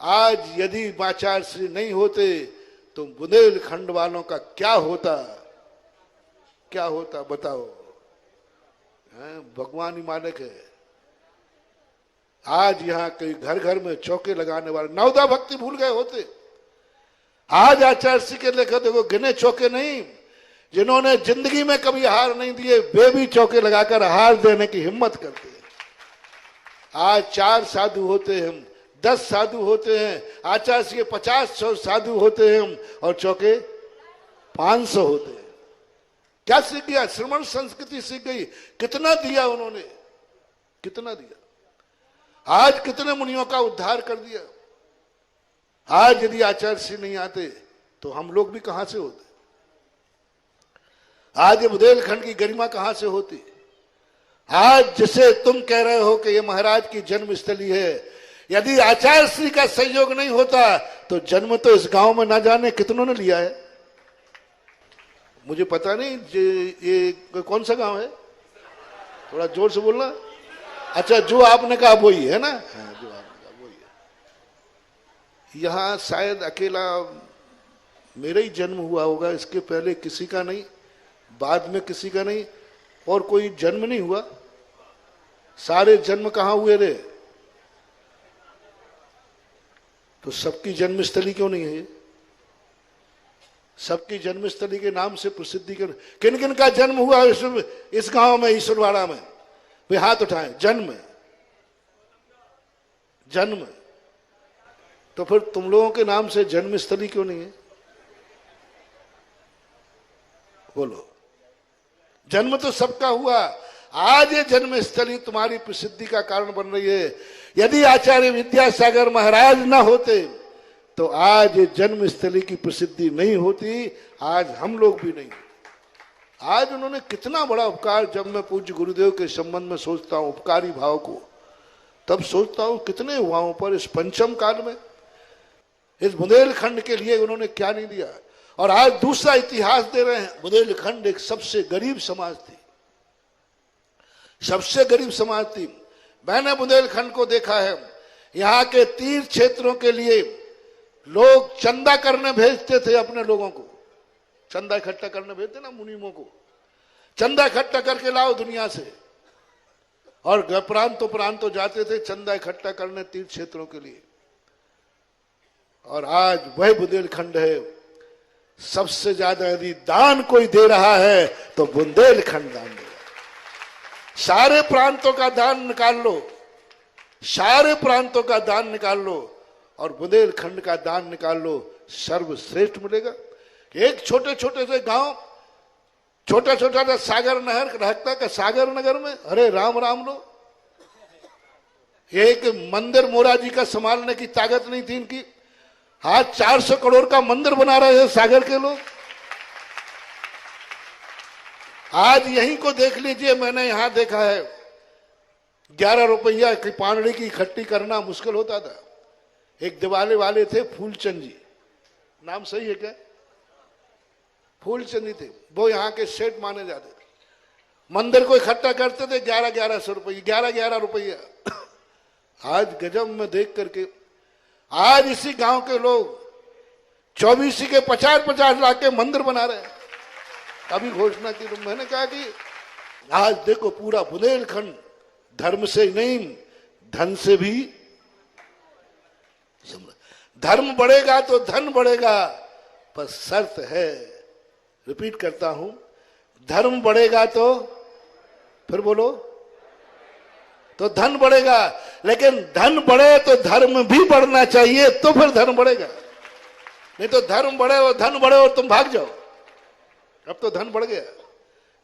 आज यदि आचार्य श्री नहीं होते तो बुंदेलखंड वालों का क्या होता, क्या होता बताओ। भगवान ही मालिक है। आज यहाँ कई घर घर में चौके लगाने वाले नवदा भक्ति भूल गए होते। आज आचार्य श्री के लेखक देखो, गिने चौके नहीं, जिन्होंने जिंदगी में कभी हार नहीं दिए, वे भी चौके लगाकर हार देने की हिम्मत करते हैं। आज 4 साधु होते हैं, 10 साधु होते हैं, आचार्य श्री के 50-100 साधु होते हैं, और चौके 500 होते हैं। क्या सीख गया? श्रमण संस्कृति सीख गई। कितना दिया उन्होंने, कितना दिया। आज कितने मुनियों का उद्धार कर दिया। आज यदि आचार्य श्री नहीं आते तो हम लोग भी कहां से होते। आज ये बुंदेलखंड की गरिमा कहां से होती? आज जिसे तुम कह रहे हो कि ये महाराज की जन्मस्थली है, यदि आचार्य श्री का सहयोग नहीं होता तो जन्म तो इस गांव में ना जाने कितनों ने लिया है। मुझे पता नहीं ये कौन सा गांव है, थोड़ा जोर से बोलना। अच्छा, जो आपने कहा वही है ना? हाँ, जो आपने कहा वही है। यहां शायद अकेला मेरा ही जन्म हुआ होगा, इसके पहले किसी का नहीं, बाद में किसी का नहीं, और कोई जन्म नहीं हुआ। सारे जन्म कहां हुए रे? तो सबकी जन्मस्थली क्यों नहीं है? सबकी जन्मस्थली के नाम से प्रसिद्धि कर, किन किन का जन्म हुआ इस गांव में, ईश्वरवाड़ा में? वे हाथ उठाएं। जन्म जन्म तो फिर तुम लोगों के नाम से जन्मस्थली क्यों नहीं है? बोलो। जन्म तो सबका हुआ। आज ये जन्मस्थली तुम्हारी प्रसिद्धि का कारण बन रही है। यदि आचार्य विद्यासागर महाराज ना होते तो आज ये जन्मस्थली की प्रसिद्धि नहीं होती, आज हम लोग भी नहीं। आज उन्होंने कितना बड़ा उपकार, जब मैं पूज्य गुरुदेव के संबंध में सोचता हूं उपकारी भाव को, तब सोचता हूं कितने युवाओं पर इस पंचम काल में, इस बुंदेलखंड के लिए उन्होंने क्या नहीं दिया। और आज दूसरा इतिहास दे रहे हैं। बुंदेलखंड एक सबसे गरीब समाज थी, सबसे गरीब समाज थी। मैंने बुंदेलखंड को देखा है, यहाँ के तीर्थ क्षेत्रों के लिए लोग चंदा करने भेजते थे अपने लोगों को, चंदा इकट्ठा करने भेजते ना मुनीमों को, चंदा इकट्ठा करके लाओ दुनिया से, और प्रांतों जाते थे चंदा इकट्ठा करने तीर्थ क्षेत्रों के लिए। और आज वह बुंदेलखंड है, सबसे ज्यादा यदि दान कोई दे रहा है तो बुंदेलखंड दान दे। सारे प्रांतों का दान निकाल लो, सारे प्रांतों का दान निकाल लो और बुंदेलखंड का दान निकाल लो, सर्वश्रेष्ठ मिलेगा। एक छोटे छोटे से गांव, छोटा छोटा सा सागर नहर रहता का सागर नगर में, अरे राम राम लो। एक मंदिर मोराजी का संभालने की ताकत नहीं थी इनकी, आज 400 करोड़ का मंदिर बना रहे हैं सागर के लोग। आज यहीं को देख लीजिए, मैंने यहां देखा है 11 रुपया की पानड़ी की इकट्ठी करना मुश्किल होता था। एक दिवाले वाले थे फूलचंद जी, नाम सही है क्या? फूलचंद जी थे, वो यहाँ के सेठ माने जाते थे। मंदिर को इकट्ठा करते थे 1100 रुपये, 11 रुपया। आज गजब में देख करके आज इसी गांव के लोग 24 के 50-50 लाख के मंदिर बना रहे हैं। अभी घोषणा की तो मैंने कहा कि आज देखो पूरा बुंदेलखंड धर्म से नहीं धन से भी, धर्म बढ़ेगा तो धन बढ़ेगा, पर शर्त है, रिपीट करता हूं, धर्म बढ़ेगा तो, फिर बोलो, तो धन बढ़ेगा। लेकिन धन बढ़े तो धर्म भी बढ़ना चाहिए, तो फिर धर्म बढ़ेगा। नहीं तो धर्म बढ़े और धन बढ़े और तुम भाग जाओ। अब तो धन बढ़ गया,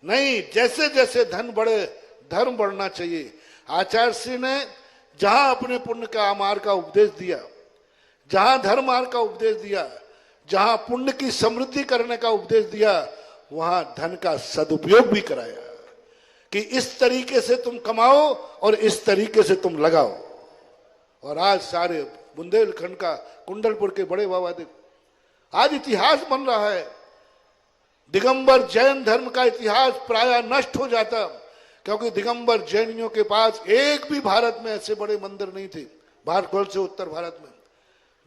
नहीं, जैसे जैसे धन बढ़े धर्म बढ़ना चाहिए। आचार्य श्री ने जहां अपने पुण्य का मार्ग का उपदेश दिया, जहां धर्म मार्ग का उपदेश दिया, जहां पुण्य की समृद्धि करने का उपदेश दिया, वहां धन का सदुपयोग भी कराया कि इस तरीके से तुम कमाओ और इस तरीके से तुम लगाओ। और आज सारे बुंदेलखंड का, कुंडलपुर के बड़े बाबा देखो, आज इतिहास बन रहा है। दिगंबर जैन धर्म का इतिहास प्राय नष्ट हो जाता, क्योंकि दिगंबर जैनियों के पास एक भी भारत में ऐसे बड़े मंदिर नहीं थे, भारतवर्ष से उत्तर भारत में,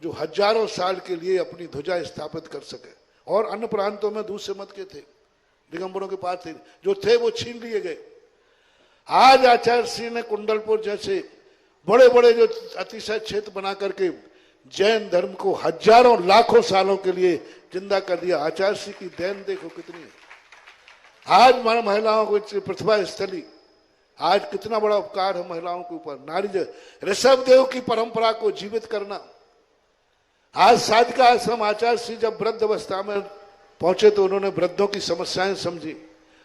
जो हजारों साल के लिए अपनी ध्वजा स्थापित कर सके। और अन्य प्रांतों में दूसरे मत के थे, दिगंबरों के पास थे, जो थे वो छीन लिए गए। आज आचार्य श्री ने कुंडलपुर जैसे बड़े बड़े जो अतिशय क्षेत्र बना करके जैन धर्म को हजारों लाखों सालों के लिए जिंदा कर दिया। आचार्य श्री की देन देखो कितनी है। आज हमारे महिलाओं को प्रतिभा स्थली, आज कितना बड़ा उपकार है महिलाओं के ऊपर। नारी ऋषभ देव की परंपरा को जीवित करना। आज साधिका आश्रम आचार्य श्री जब वृद्ध अवस्था में पहुंचे तो उन्होंने वृद्धों की समस्याएं समझी।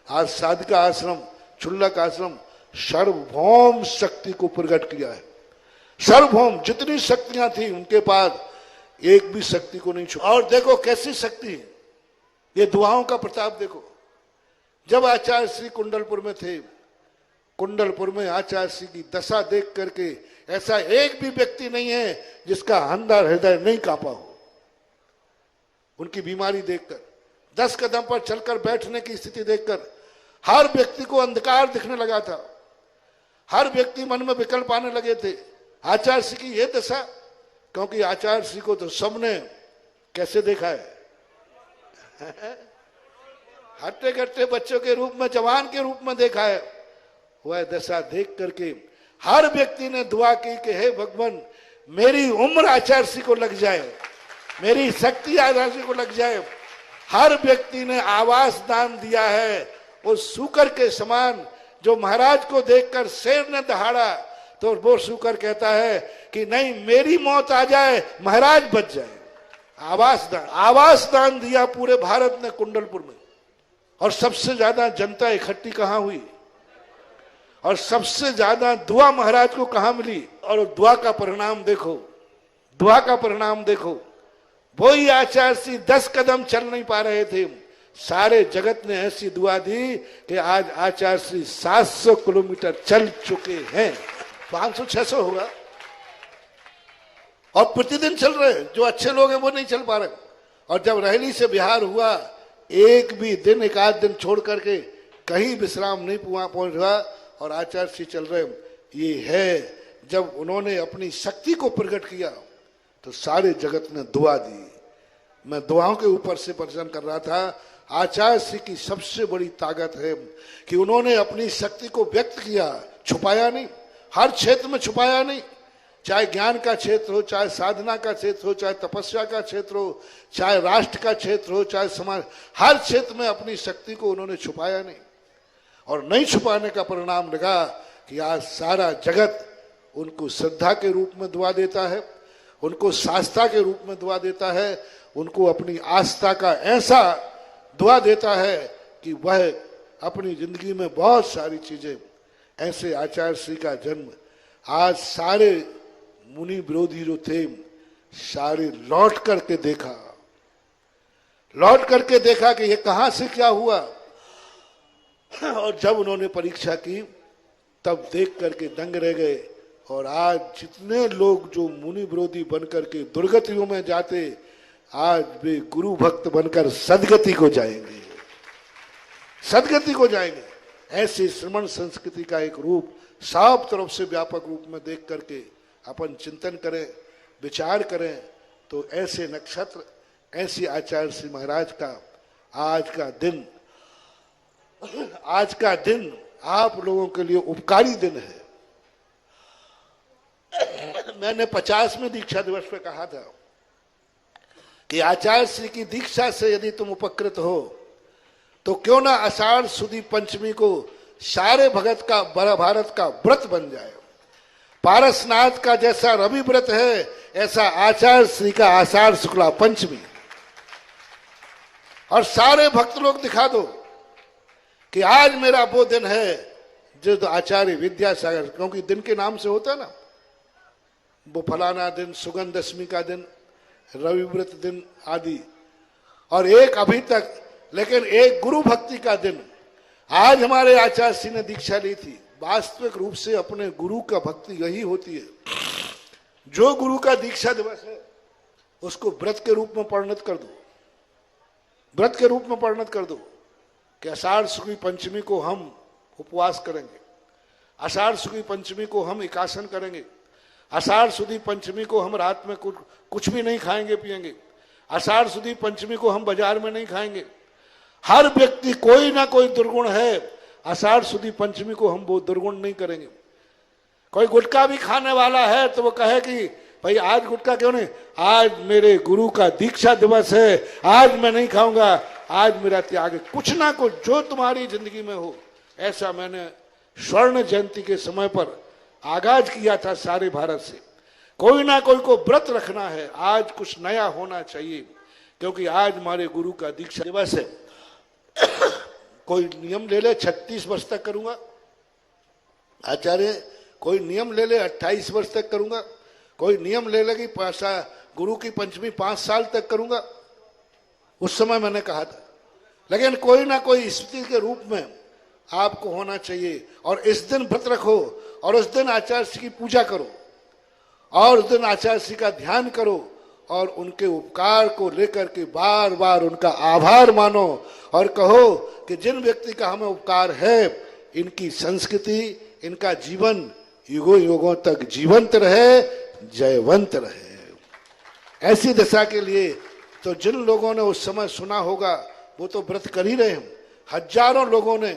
आज साधिका आश्रम, क्षुल्लक आश्रम सार्वभौम शक्ति को प्रकट किया है। सार्वभौम जितनी शक्तियां थी उनके पास एक भी शक्ति को नहीं छुआ। और देखो कैसी शक्ति है, ये दुआओं का प्रताप देखो। जब आचार्य श्री कुंडलपुर में थे, कुंडलपुर में आचार्य श्री की दशा देख करके ऐसा एक भी व्यक्ति नहीं है जिसका अंदर हृदय नहीं कांपा हो। उनकी बीमारी देखकर, 10 कदम पर चलकर बैठने की स्थिति देखकर हर व्यक्ति को अंधकार दिखने लगा था। हर व्यक्ति मन में विकल्प आने लगे थे। आचार्य श्री की यह दशा, क्योंकि आचार्य श्री को तो सबने कैसे देखा है हट्टे कट्टे बच्चों के रूप में, जवान के रूप में देखा है। वह दशा देख करके हर व्यक्ति ने दुआ की कि हे भगवान, मेरी उम्र आचार्य श्री को लग जाए, मेरी शक्ति आचार्य श्री को लग जाए। हर व्यक्ति ने आवास दान दिया है उस सूकर के समान, जो महाराज को देखकर शेर ने दहाड़ा तो वो सूकर कहता है कि नहीं, मेरी मौत आ जाए, महाराज बच जाए। आवास दान दिया पूरे भारत ने कुंडलपुर में। और सबसे ज्यादा जनता इकट्ठी कहां हुई, और सबसे ज्यादा दुआ महाराज को कहां मिली। और दुआ का परिणाम देखो, दुआ का परिणाम देखो। वही आचार्य श्री 10 कदम चल नहीं पा रहे थे, सारे जगत ने ऐसी दुआ दी कि आज आचार्य श्री 700 किलोमीटर चल चुके हैं। 500-600 होगा, और प्रतिदिन चल रहे हैं। जो अच्छे लोग हैं वो नहीं चल पा रहे। और जब रैली से बिहार हुआ, एक भी दिन, एक आध दिन छोड़ करके कहीं विश्राम नहीं पहुंच रहा, और आचार्य श्री चल रहे। ये है जब उन्होंने अपनी शक्ति को प्रकट किया तो सारे जगत ने दुआ दी। मैं दुआओं के ऊपर से प्रवचन कर रहा था। आचार्य श्री की सबसे बड़ी ताकत है कि उन्होंने अपनी शक्ति को व्यक्त किया, छुपाया नहीं, हर क्षेत्र में छुपाया नहीं। चाहे ज्ञान का क्षेत्र हो, चाहे साधना का क्षेत्र हो, चाहे तपस्या का क्षेत्र हो, चाहे राष्ट्र का क्षेत्र हो, चाहे समाज, हर क्षेत्र में अपनी शक्ति को उन्होंने छुपाया नहीं। और नहीं छुपाने का परिणाम लगा कि आज सारा जगत उनको श्रद्धा के रूप में दुआ देता है, उनको शास्त्रा के रूप में दुआ देता है, उनको अपनी आस्था का ऐसा दुआ देता है कि वह अपनी जिंदगी में बहुत सारी चीजें, ऐसे आचार्य श्री का जन्म, आज सारे मुनि विरोधी जो थे सारे लौट करके देखा कि ये कहां से क्या हुआ। और जब उन्होंने परीक्षा की तब देख करके दंग रह गए। और आज जितने लोग जो मुनि विरोधी बनकर के दुर्गतियों में जाते, आज वे गुरु भक्त बनकर सदगति को जाएंगे, सदगति को जाएंगे। ऐसी श्रमण संस्कृति का एक रूप सब तरफ से व्यापक रूप में देख करके अपन चिंतन करें, विचार करें, तो ऐसे नक्षत्र, ऐसी आचार्य श्री महाराज का आज का दिन आप लोगों के लिए उपकारी दिन है। मैंने 50वें दीक्षा दिवस पे कहा था कि आचार्य श्री की दीक्षा से यदि तुम उपकृत हो तो क्यों ना आषाढ़ सुदी पंचमी को सारे भगत का, बड़ा भारत का व्रत बन जाए। पारसनाथ का जैसा रवि व्रत है, ऐसा आचार्य श्री का आषाढ़ शुक्ला पंचमी। और सारे भक्त लोग दिखा दो कि आज मेरा वो दिन है जो तो आचार्य विद्यासागर, क्योंकि दिन के नाम से होता ना, वो फलाना दिन, सुगंध दशमी का दिन, रवि व्रत दिन आदि। और एक अभी तक, लेकिन एक गुरु भक्ति का दिन। आज हमारे आचार्य श्री ने दीक्षा ली थी। वास्तविक रूप से अपने गुरु का भक्ति यही होती है। जो गुरु का दीक्षा दिवस है उसको व्रत के रूप में परिणत कर दो, व्रत के रूप में परिणत कर दो कि आषाढ़ शुक्ल पंचमी को हम उपवास करेंगे, आषाढ़ शुक्ल पंचमी को हम एकासन करेंगे, आषाढ़ शुदी पंचमी को हम रात में कुछ भी नहीं खाएंगे पिएंगे, आषाढ़ शुदी पंचमी को हम बाजार में नहीं खाएंगे। हर व्यक्ति, कोई ना कोई दुर्गुण है, आषाढ़ शुदी पंचमी को हम वो दुर्गुण नहीं करेंगे। कोई गुटखा भी खाने वाला है तो वो कहे कि भाई आज गुटखा क्यों नहीं, आज मेरे गुरु का दीक्षा दिवस है, आज मैं नहीं खाऊंगा, आज मेरा त्याग है। कुछ ना कुछ जो तुम्हारी जिंदगी में हो, ऐसा मैंने स्वर्ण जयंती के समय पर आगाज किया था सारे भारत से। कोई ना कोई को व्रत रखना है, आज कुछ नया होना चाहिए, क्योंकि आज हमारे गुरु का दीक्षा दिवस है। कोई नियम ले ले 36 वर्ष तक करूंगा, आचार्य कोई नियम ले ले 28 वर्ष तक करूंगा, कोई नियम ले ले कि गुरु की पंचमी 5 साल तक करूंगा। उस समय मैंने कहा था, लेकिन कोई ना कोई स्मृति के रूप में आपको होना चाहिए। और इस दिन व्रत रखो और उस दिन आचार्य श्री की पूजा करो और उस दिन आचार्य श्री का ध्यान करो और उनके उपकार को लेकर के बार बार उनका आभार मानो और कहो कि जिन व्यक्ति का हमें उपकार है, इनकी संस्कृति, इनका जीवन युगों युगों तक जीवंत रहे, जयवंत रहे। ऐसी दशा के लिए तो जिन लोगों ने उस समय सुना होगा वो तो व्रत कर ही रहे हैं। हजारों लोगों ने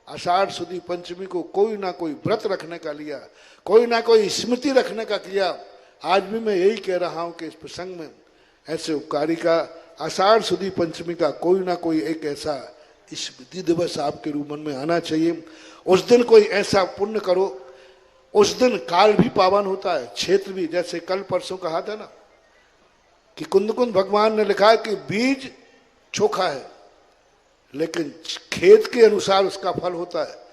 आषाढ़ सुदी पंचमी को कोई ना कोई व्रत रखने का लिया, कोई ना कोई स्मृति रखने का किया। आज भी मैं यही कह रहा हूं कि इस प्रसंग में ऐसे उपकारी का आषाढ़ सुदी पंचमी का कोई ना कोई एक ऐसा स्मृति दिवस आपके रूप मन में आना चाहिए। उस दिन कोई ऐसा पुण्य करो, उस दिन काल भी पावन होता है, क्षेत्र भी। जैसे कल परसों कहा था ना कि कुंद भगवान ने लिखा है कि बीज चोखा है लेकिन खेत के अनुसार उसका फल होता है।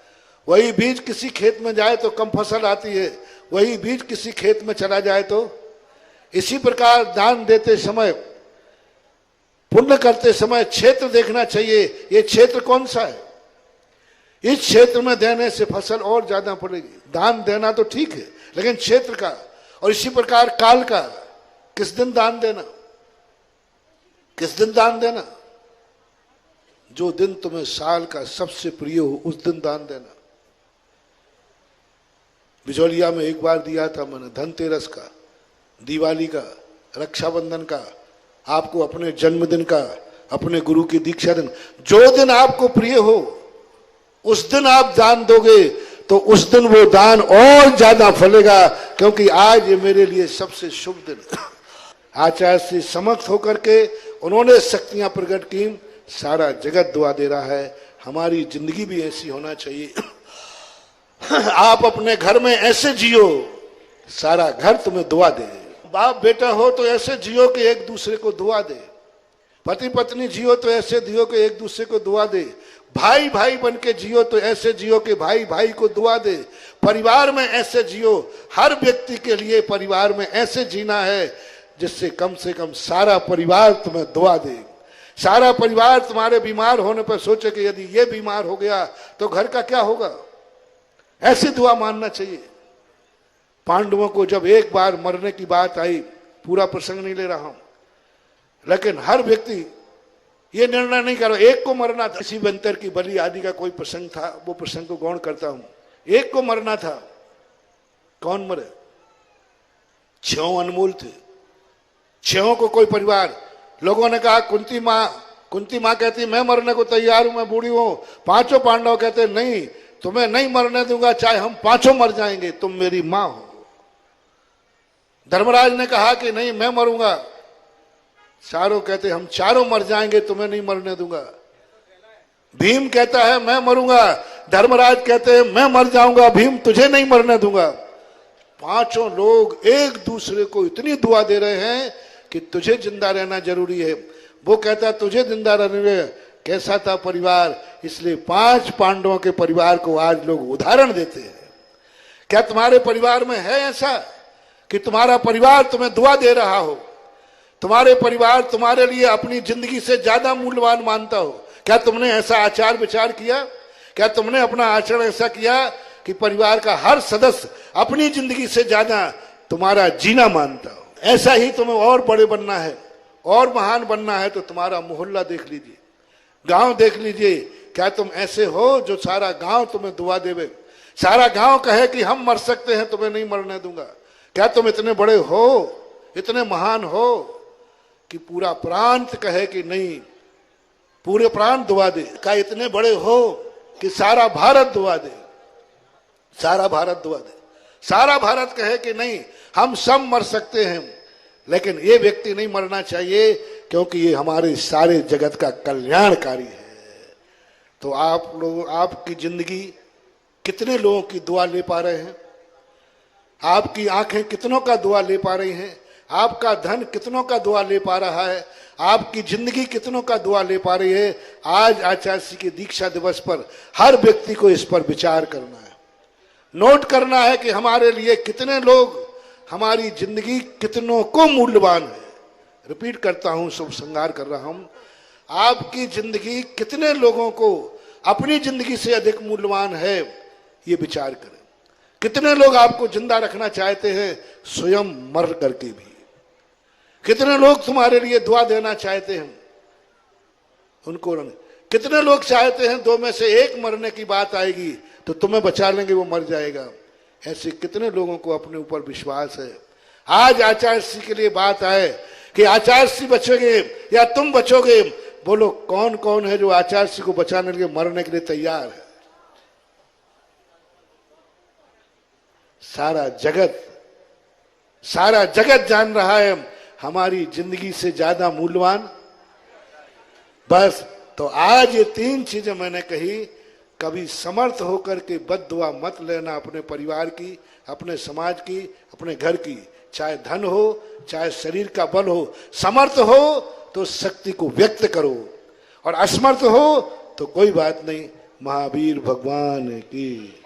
वही बीज किसी खेत में जाए तो कम फसल आती है, वही बीज किसी खेत में चला जाए तो। इसी प्रकार दान देते समय, पुण्य करते समय क्षेत्र देखना चाहिए, ये क्षेत्र कौन सा है। इस क्षेत्र में देने से फसल और ज्यादा पड़ेगी। दान देना तो ठीक है लेकिन क्षेत्र का, और इसी प्रकार काल का, किस दिन दान देना, किस दिन दान देना। जो दिन तुम्हें साल का सबसे प्रिय हो उस दिन दान देना। बिजौलिया में एक बार दिया था मैंने, धनतेरस का, दिवाली का, रक्षाबंधन का, आपको अपने जन्मदिन का, अपने गुरु की दीक्षा दिन, जो दिन आपको प्रिय हो उस दिन आप दान दोगे तो उस दिन वो दान और ज्यादा फलेगा, क्योंकि आज ये मेरे लिए सबसे शुभ दिन। आचार्य से समक्त होकर के उन्होंने शक्तियां प्रकट की, सारा जगत दुआ दे रहा है। हमारी जिंदगी भी ऐसी होना चाहिए। आप अपने घर में ऐसे जियो, सारा घर तुम्हें दुआ दे। बाप बेटा हो तो ऐसे जियो कि एक दूसरे को दुआ दे। पति पत्नी जियो तो ऐसे जियो कि एक दूसरे को दुआ दे। भाई भाई बन के जियो तो ऐसे जियो कि भाई भाई को दुआ दे। परिवार में ऐसे जियो, हर व्यक्ति के लिए परिवार में ऐसे जीना है जिससे कम से कम सारा परिवार तुम्हें दुआ दे। सारा परिवार तुम्हारे बीमार होने पर सोचे कि यदि ये बीमार हो गया तो घर का क्या होगा। ऐसी दुआ मानना चाहिए। पांडवों को जब एक बार मरने की बात आई, पूरा प्रसंग नहीं ले रहा हूं, लेकिन हर व्यक्ति ये निर्णय नहीं करो एक को मरना था। इसी बंतर की बलि आदि का कोई प्रसंग था, वो प्रसंग को गौण करता हूं। एक को मरना था, कौन मरे? 6 अनमोल थे, 6 को कोई परिवार। लोगों ने कहा कुंती माँ कहती मैं मरने को तैयार हूं, मैं बूढ़ी हूं। 5 पांडव कहते नहीं, तुम्हें नहीं मरने दूंगा, चाहे हम 5 मर जाएंगे, तुम मेरी मां हो। धर्मराज ने कहा कि नहीं मैं मरूंगा, चारों कहते हम 4 मर जाएंगे, तुम्हें नहीं मरने दूंगा। भीम कहता है मैं मरूंगा, धर्मराज कहते हैं मैं मर जाऊंगा, भीम तुझे नहीं मरने दूंगा। 5 लोग एक दूसरे को इतनी दुआ दे रहे हैं कि तुझे जिंदा रहना जरूरी है। वो कहता तुझे जिंदा रहने। कैसा था परिवार, इसलिए 5 पांडवों के परिवार को आज लोग उदाहरण देते हैं। क्या तुम्हारे परिवार में है ऐसा कि तुम्हारा परिवार तुम्हें दुआ दे रहा हो, तुम्हारे परिवार तुम्हारे लिए अपनी जिंदगी से ज्यादा मूल्यवान मानता हो? क्या तुमने ऐसा आचार विचार किया? क्या तुमने अपना आचरण ऐसा किया कि परिवार का हर सदस्य अपनी जिंदगी से ज्यादा तुम्हारा जीना मानता हो? ऐसा ही तुम्हें और बड़े बनना है और महान बनना है तो तुम्हारा मोहल्ला देख लीजिए, गांव देख लीजिए। क्या तुम ऐसे हो जो सारा गांव तुम्हें दुआ देवे, सारा गांव कहे कि हम मर सकते हैं तुम्हें नहीं मरने दूंगा? क्या तुम इतने बड़े हो, इतने महान हो कि पूरा प्रांत कहे कि नहीं, पूरे प्रांत दुआ दे? क्या इतने बड़े हो कि सारा भारत दुआ दे, सारा भारत दुआ दे, सारा भारत कहे कि नहीं हम सब मर सकते हैं लेकिन ये व्यक्ति नहीं मरना चाहिए क्योंकि ये हमारे सारे जगत का कल्याणकारी है? तो आप लोग, आपकी जिंदगी कितने लोगों की दुआ ले पा रहे हैं? आपकी आंखें कितनों का दुआ ले पा रही हैं? आपका धन कितनों का दुआ ले पा रहा है? आपकी जिंदगी कितनों का दुआ ले पा रही है? आज आचार्य श्री के दीक्षा दिवस पर हर व्यक्ति को इस पर विचार करना है, नोट करना है कि हमारे लिए कितने लोग, हमारी जिंदगी कितनों को मूल्यवान है। रिपीट करता हूं, शुभ श्रृंगार कर रहा हूं। आपकी जिंदगी कितने लोगों को अपनी जिंदगी से अधिक मूल्यवान है, ये विचार करें। कितने लोग आपको जिंदा रखना चाहते हैं स्वयं मर करके भी। कितने लोग तुम्हारे लिए दुआ देना चाहते हैं उनको। कितने लोग चाहते हैं दो में से एक मरने की बात आएगी तो तुम्हें बचा लेंगे, वो मर जाएगा। ऐसे कितने लोगों को अपने ऊपर विश्वास है। आज आचार्य श्री के लिए बात आए कि आचार्य श्री बचोगे या तुम बचोगे, बोलो कौन कौन है जो आचार्य श्री को बचाने के लिए मरने के लिए तैयार है। सारा जगत जान रहा है हमारी जिंदगी से ज्यादा मूल्यवान। बस तो आज ये 3 चीजें मैंने कही। कभी समर्थ होकर के बद्दुआ मत लेना अपने परिवार की, अपने समाज की, अपने घर की। चाहे धन हो, चाहे शरीर का बल हो। समर्थ हो तो शक्ति को व्यक्त करो और असमर्थ हो तो कोई बात नहीं। महावीर भगवान की।